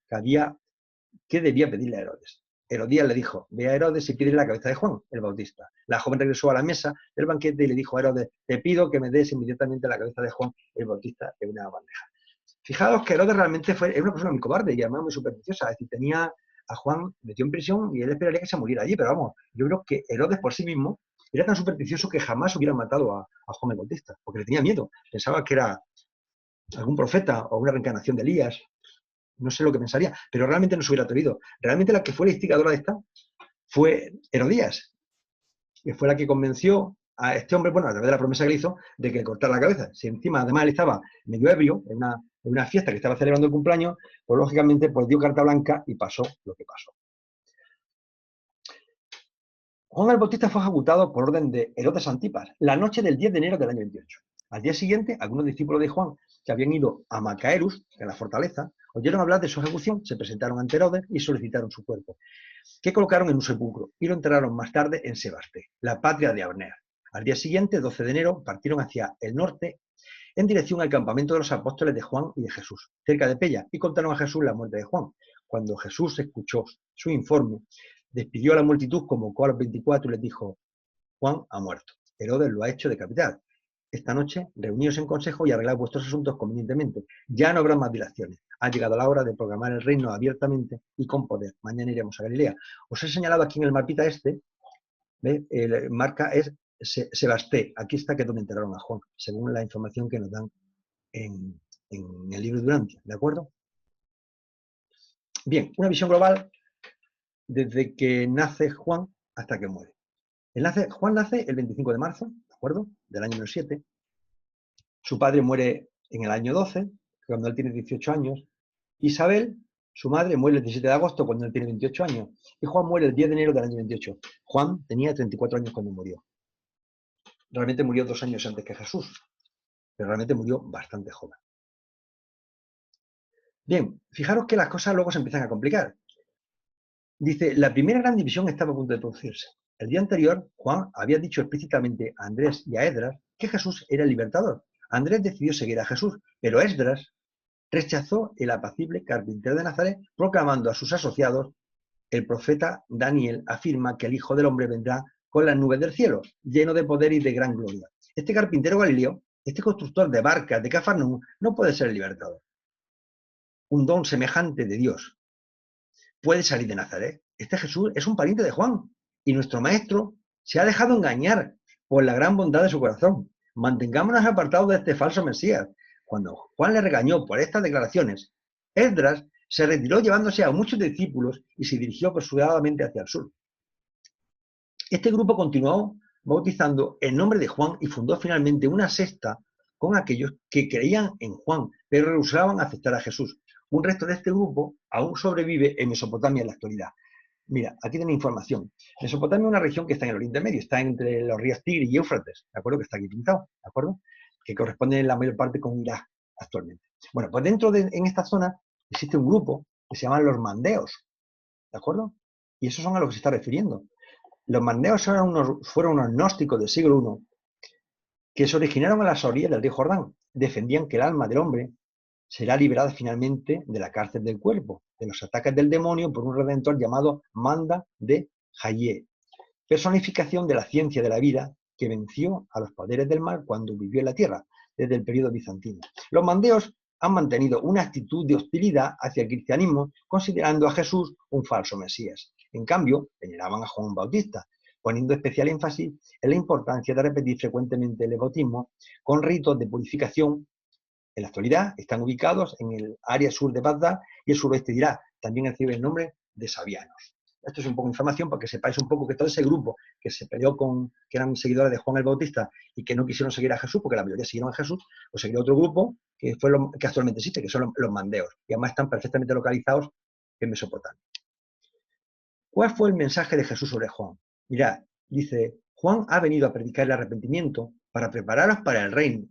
S2: qué debía pedirle a Herodes. Herodías le dijo, ve a Herodes y pídele la cabeza de Juan, el Bautista. La joven regresó a la mesa del banquete y le dijo a Herodes, te pido que me des inmediatamente la cabeza de Juan, el Bautista, en una bandeja. Fijaos que Herodes realmente era una persona muy cobarde y además muy supersticiosa. Es decir, tenía a Juan metido en prisión y él esperaría que se muriera allí. Pero vamos, yo creo que Herodes por sí mismo era tan supersticioso que jamás hubiera matado a Juan el Bautista, porque le tenía miedo. Pensaba que era algún profeta o una reencarnación de Elías. No sé lo que pensaría, pero realmente no se hubiera atrevido. Realmente la que fue la instigadora de esta fue Herodías, que fue la que convenció a este hombre, bueno, a través de la promesa que le hizo, de que le cortara la cabeza. Si encima, además, él estaba medio ebrio, en una fiesta que estaba celebrando el cumpleaños, pues lógicamente pues dio carta blanca y pasó lo que pasó. Juan el Bautista fue ejecutado por orden de Herodes Antipas, la noche del 10 de enero del año 28. Al día siguiente, algunos discípulos de Juan, que habían ido a Macaerus, en la fortaleza, oyeron hablar de su ejecución, se presentaron ante Herodes y solicitaron su cuerpo, que colocaron en un sepulcro y lo enterraron más tarde en Sebaste, la patria de Abner. Al día siguiente, 12 de enero, partieron hacia el norte en dirección al campamento de los apóstoles de Juan y de Jesús, cerca de Pella, y contaron a Jesús la muerte de Juan. Cuando Jesús escuchó su informe, despidió a la multitud, convocó a los 24 y les dijo, Juan ha muerto, Herodes lo ha hecho decapitar. Esta noche, reuníos en consejo y arreglad vuestros asuntos convenientemente. Ya no habrá más dilaciones. Ha llegado la hora de proclamar el reino abiertamente y con poder. Mañana iremos a Galilea. Os he señalado aquí en el mapita ¿ve? El marca es Sebasté. Aquí está que es donde enterraron a Juan, según la información que nos dan en el libro de Urantia. ¿De acuerdo? Bien, una visión global desde que nace Juan hasta que muere. Juan nace el 25 de marzo, ¿de acuerdo? Del año 7. Su padre muere en el año 12, cuando él tiene 18 años. Isabel, su madre, muere el 17 de agosto, cuando él tiene 28 años. Y Juan muere el 10 de enero del año 28. Juan tenía 34 años cuando murió. Realmente murió 2 años antes que Jesús, pero realmente murió bastante joven. Bien, fijaros que las cosas luego se empiezan a complicar. Dice, la primera gran división estaba a punto de producirse. El día anterior, Juan había dicho explícitamente a Andrés y a Esdras que Jesús era el libertador. Andrés decidió seguir a Jesús, pero Esdras rechazó el apacible carpintero de Nazaret, proclamando a sus asociados, el profeta Daniel afirma que el Hijo del Hombre vendrá con las nubes del cielo, lleno de poder y de gran gloria. Este carpintero galileo, este constructor de barcas de Cafarnaúm, no puede ser el libertador. Un don semejante de Dios puede salir de Nazaret. Este Jesús es un pariente de Juan, y nuestro maestro se ha dejado engañar por la gran bondad de su corazón. Mantengámonos apartados de este falso Mesías. Cuando Juan le regañó por estas declaraciones, Esdras se retiró llevándose a muchos discípulos y se dirigió apresuradamente hacia el sur. Este grupo continuó bautizando en nombre de Juan y fundó finalmente una secta con aquellos que creían en Juan, pero rehusaban aceptar a Jesús. Un resto de este grupo aún sobrevive en Mesopotamia en la actualidad. Mira, aquí tenéis información. Mesopotamia es una región que está en el Oriente Medio, está entre los ríos Tigris y Éufrates, ¿de acuerdo? Que está aquí pintado, ¿de acuerdo? Que corresponde en la mayor parte con Irak actualmente. Bueno, pues en esta zona existe un grupo que se llaman los mandeos, ¿de acuerdo? Y esos son a los que se está refiriendo. Los mandeos fueron unos gnósticos del siglo I que se originaron a las orillas del río Jordán. Defendían que el alma del hombre será liberada finalmente de la cárcel del cuerpo, de los ataques del demonio por un redentor llamado Manda de Hayé, personificación de la ciencia de la vida que venció a los poderes del mal cuando vivió en la tierra, desde el periodo bizantino. Los mandeos han mantenido una actitud de hostilidad hacia el cristianismo, considerando a Jesús un falso Mesías. En cambio, veneraban a Juan Bautista, poniendo especial énfasis en la importancia de repetir frecuentemente el bautismo con ritos de purificación. En la actualidad están ubicados en el área sur de Bagdad y el suroeste de Irak. También recibe el nombre de sabianos. Esto es un poco de información para que sepáis un poco que todo ese grupo que se peleó que eran seguidores de Juan el Bautista y que no quisieron seguir a Jesús, porque la mayoría siguieron a Jesús, pues seguía otro grupo que fue que actualmente existe, que son los mandeos, y además están perfectamente localizados en Mesopotamia. ¿Cuál fue el mensaje de Jesús sobre Juan? Mirad, dice, Juan ha venido a predicar el arrepentimiento para prepararos para el reino.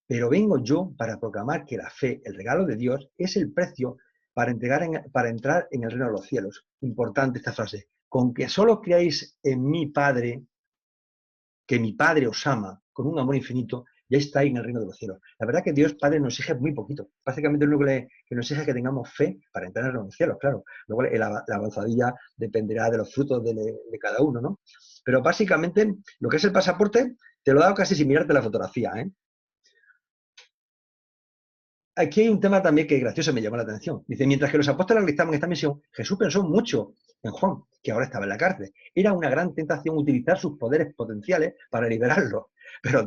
S2: Pero vengo yo para proclamar que la fe, el regalo de Dios, es el precio para entrar en el reino de los cielos. Importante esta frase. Con que solo creáis en mi Padre, que mi Padre os ama con un amor infinito, ya estáis en el reino de los cielos. La verdad que Dios Padre nos exige muy poquito. Básicamente lo único que nos exige es que tengamos fe para entrar en el reino de los cielos, claro. Luego la avanzadilla dependerá de los frutos de cada uno, ¿no? Pero básicamente lo que es el pasaporte te lo he dado casi sin mirarte la fotografía, ¿eh? Aquí hay un tema también que gracioso me llamó la atención. Dice, mientras que los apóstoles realizaban esta misión, Jesús pensó mucho en Juan, que ahora estaba en la cárcel. Era una gran tentación utilizar sus poderes potenciales para liberarlo, pero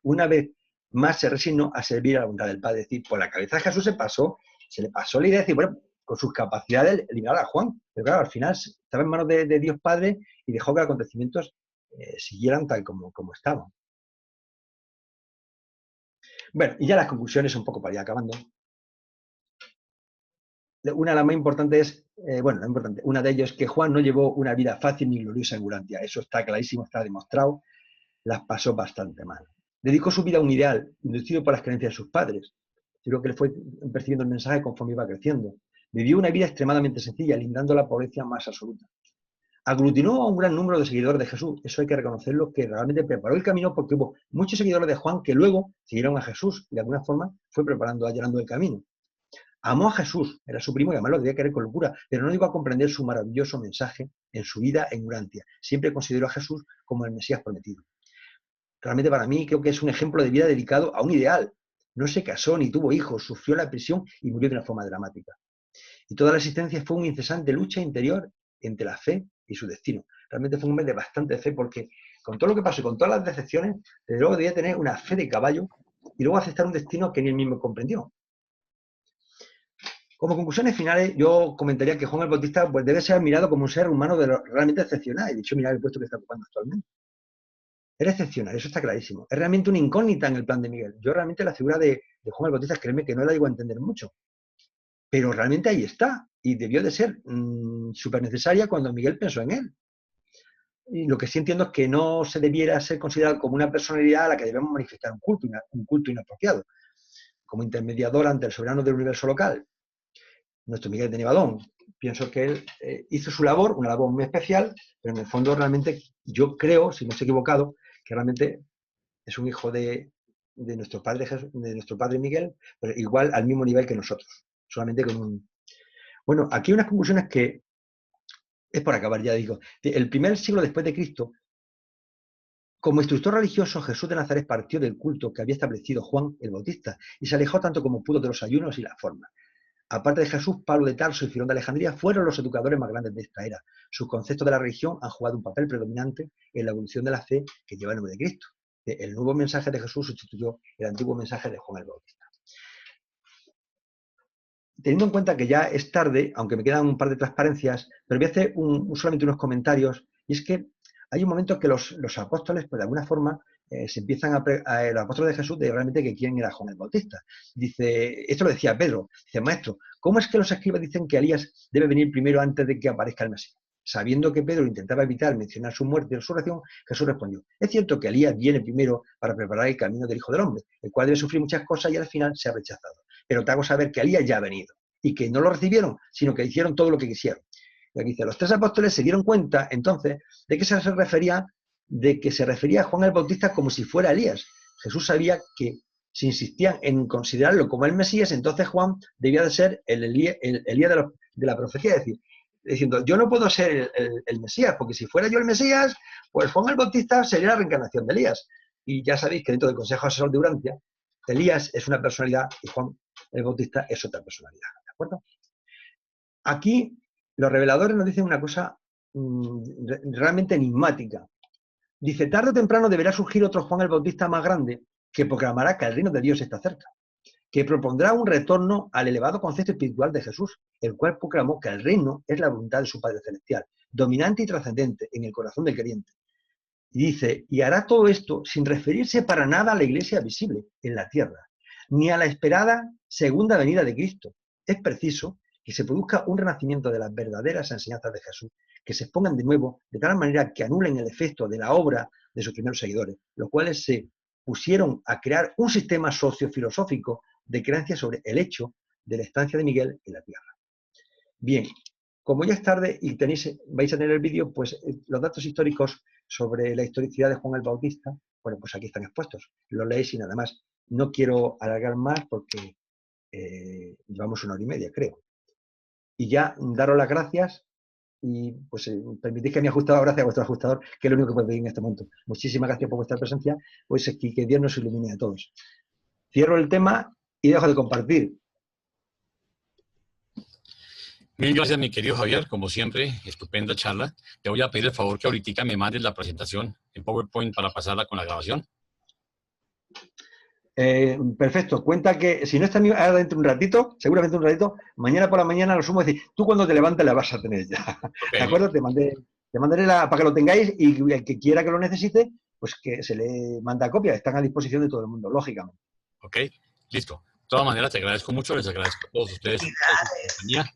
S2: una vez más se resignó a servir a la voluntad del Padre. Es decir, por la cabeza de Jesús se le pasó la idea de decir, bueno, con sus capacidades liberar a Juan. Pero claro, al final estaba en manos de Dios Padre y dejó que los acontecimientos siguieran tal como estaban. Bueno, y ya las conclusiones un poco para ir acabando. Una de las más importantes una de ellas es que Juan no llevó una vida fácil ni gloriosa en Urantia. Eso está clarísimo, está demostrado. Las pasó bastante mal. Dedicó su vida a un ideal, inducido por las creencias de sus padres. Yo creo que le fue percibiendo el mensaje conforme iba creciendo. Vivió una vida extremadamente sencilla, lindando la pobreza más absoluta. Aglutinó a un gran número de seguidores de Jesús. Eso hay que reconocerlo, que realmente preparó el camino porque hubo muchos seguidores de Juan que luego siguieron a Jesús y de alguna forma fue allanando el camino. Amó a Jesús, era su primo y además lo debía querer con locura, pero no llegó a comprender su maravilloso mensaje en su vida en Urantia. Siempre consideró a Jesús como el Mesías prometido. Realmente para mí creo que es un ejemplo de vida dedicado a un ideal. No se casó ni tuvo hijos, sufrió la prisión y murió de una forma dramática. Y toda la existencia fue una incesante lucha interior entre la fe y su destino. Realmente fue un hombre de bastante fe porque con todo lo que pasó y con todas las decepciones, desde luego debía tener una fe de caballo y luego aceptar un destino que ni él mismo comprendió. Como conclusiones finales, yo comentaría que Juan el Bautista pues, debe ser admirado como un ser humano realmente excepcional. Y de hecho, mirad el puesto que está ocupando actualmente. Era excepcional, eso está clarísimo. Es realmente una incógnita en el plan de Miguel. Yo realmente la figura de Juan el Bautista, créeme que no la digo a entender mucho. Pero realmente ahí está. Y debió de ser súper necesaria cuando Miguel pensó en él. Y lo que sí entiendo es que no se debiera ser considerado como una personalidad a la que debemos manifestar un culto inapropiado. Como intermediador ante el soberano del universo local. Nuestro Miguel de Nevadón. Pienso que él hizo su labor, una labor muy especial, pero en el fondo realmente yo creo, si no estoy equivocado, que realmente es un hijo de nuestro padre Miguel, pero igual al mismo nivel que nosotros, solamente con un... Bueno, aquí hay unas conclusiones que es por acabar, ya digo. El primer siglo después de Cristo, como instructor religioso, Jesús de Nazaret partió del culto que había establecido Juan el Bautista y se alejó tanto como pudo de los ayunos y las formas. Aparte de Jesús, Pablo de Tarso y Filón de Alejandría fueron los educadores más grandes de esta era. Sus conceptos de la religión han jugado un papel predominante en la evolución de la fe que lleva el nombre de Cristo. El nuevo mensaje de Jesús sustituyó el antiguo mensaje de Juan el Bautista. Teniendo en cuenta que ya es tarde, aunque me quedan un par de transparencias, pero voy a hacer solamente unos comentarios, y es que hay un momento que los apóstoles, pues de alguna forma, se empiezan los apóstoles de Jesús de realmente que quién era Juan el Bautista. Dice, esto lo decía Pedro, dice, maestro, ¿cómo es que los escribas dicen que Elías debe venir primero antes de que aparezca el Mesías? Sabiendo que Pedro intentaba evitar mencionar su muerte y resurrección, Jesús respondió, es cierto que Elías viene primero para preparar el camino del Hijo del Hombre, el cual debe sufrir muchas cosas y al final se ha rechazado. Pero te hago saber que Elías ya ha venido y que no lo recibieron, sino que hicieron todo lo que quisieron. Y aquí dice, los 3 apóstoles se dieron cuenta entonces de que se refería a Juan el Bautista como si fuera Elías. Jesús sabía que si insistían en considerarlo como el Mesías, entonces Juan debía de ser el Elías de la profecía, es decir, diciendo, yo no puedo ser el Mesías, porque si fuera yo el Mesías, pues Juan el Bautista sería la reencarnación de Elías. Y ya sabéis que dentro del Consejo Asesor de Urantia, Elías es una personalidad y Juan el Bautista es otra personalidad. ¿De acuerdo? Aquí los reveladores nos dicen una cosa realmente enigmática. Dice, tarde o temprano deberá surgir otro Juan el Bautista más grande que proclamará que el reino de Dios está cerca, que propondrá un retorno al elevado concepto espiritual de Jesús, el cual proclamó que el reino es la voluntad de su Padre Celestial, dominante y trascendente en el corazón del creyente. Y dice, y hará todo esto sin referirse para nada a la iglesia visible en la tierra, ni a la esperada segunda venida de Cristo. Es preciso que se produzca un renacimiento de las verdaderas enseñanzas de Jesús, que se expongan de nuevo de tal manera que anulen el efecto de la obra de sus primeros seguidores, los cuales se pusieron a crear un sistema sociofilosófico de creencias sobre el hecho de la estancia de Miguel en la tierra. Bien, como ya es tarde y vais a tener el vídeo, pues los datos históricos sobre la historicidad de Juan el Bautista, bueno, pues aquí están expuestos. Los leéis y nada más. No quiero alargar más porque llevamos 1 hora y media, creo. Y ya daros las gracias y pues permitid que mi ajustador, gracias a vuestro ajustador, que es lo único que puedo pedir en este momento. Muchísimas gracias por vuestra presencia, pues que Dios nos ilumine a todos. Cierro el tema y dejo de compartir.
S1: Mil gracias, mi querido Javier, como siempre, estupenda charla. Te voy a pedir el favor que ahorita me mandes la presentación en PowerPoint para pasarla con la grabación.
S2: Perfecto, cuenta que si no está ahora dentro de un ratito, seguramente un ratito, mañana por la mañana lo sumo a decir, tú cuando te levantes la vas a tener ya. Okay. ¿De acuerdo? Te mandaré para que lo tengáis y el que quiera que lo necesite, pues que se le manda copia, están a disposición de todo el mundo, lógicamente.
S1: Ok, listo. De todas maneras, te agradezco mucho, les agradezco a todos ustedes su compañía.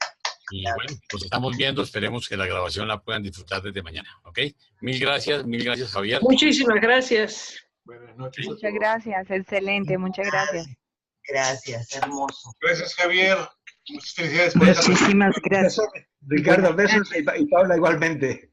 S1: Y bueno, pues estamos viendo, esperemos que la grabación la puedan disfrutar desde mañana, ¿ok? Mil gracias, Javier.
S4: Muchísimas gracias.
S5: Buenas noches.
S6: Muchas gracias, excelente, muchas gracias.
S7: Gracias, hermoso.
S5: Gracias, Javier. Muchas felicidades.
S6: Muchísimas gracias.
S2: Ricardo, besos y Paula igualmente.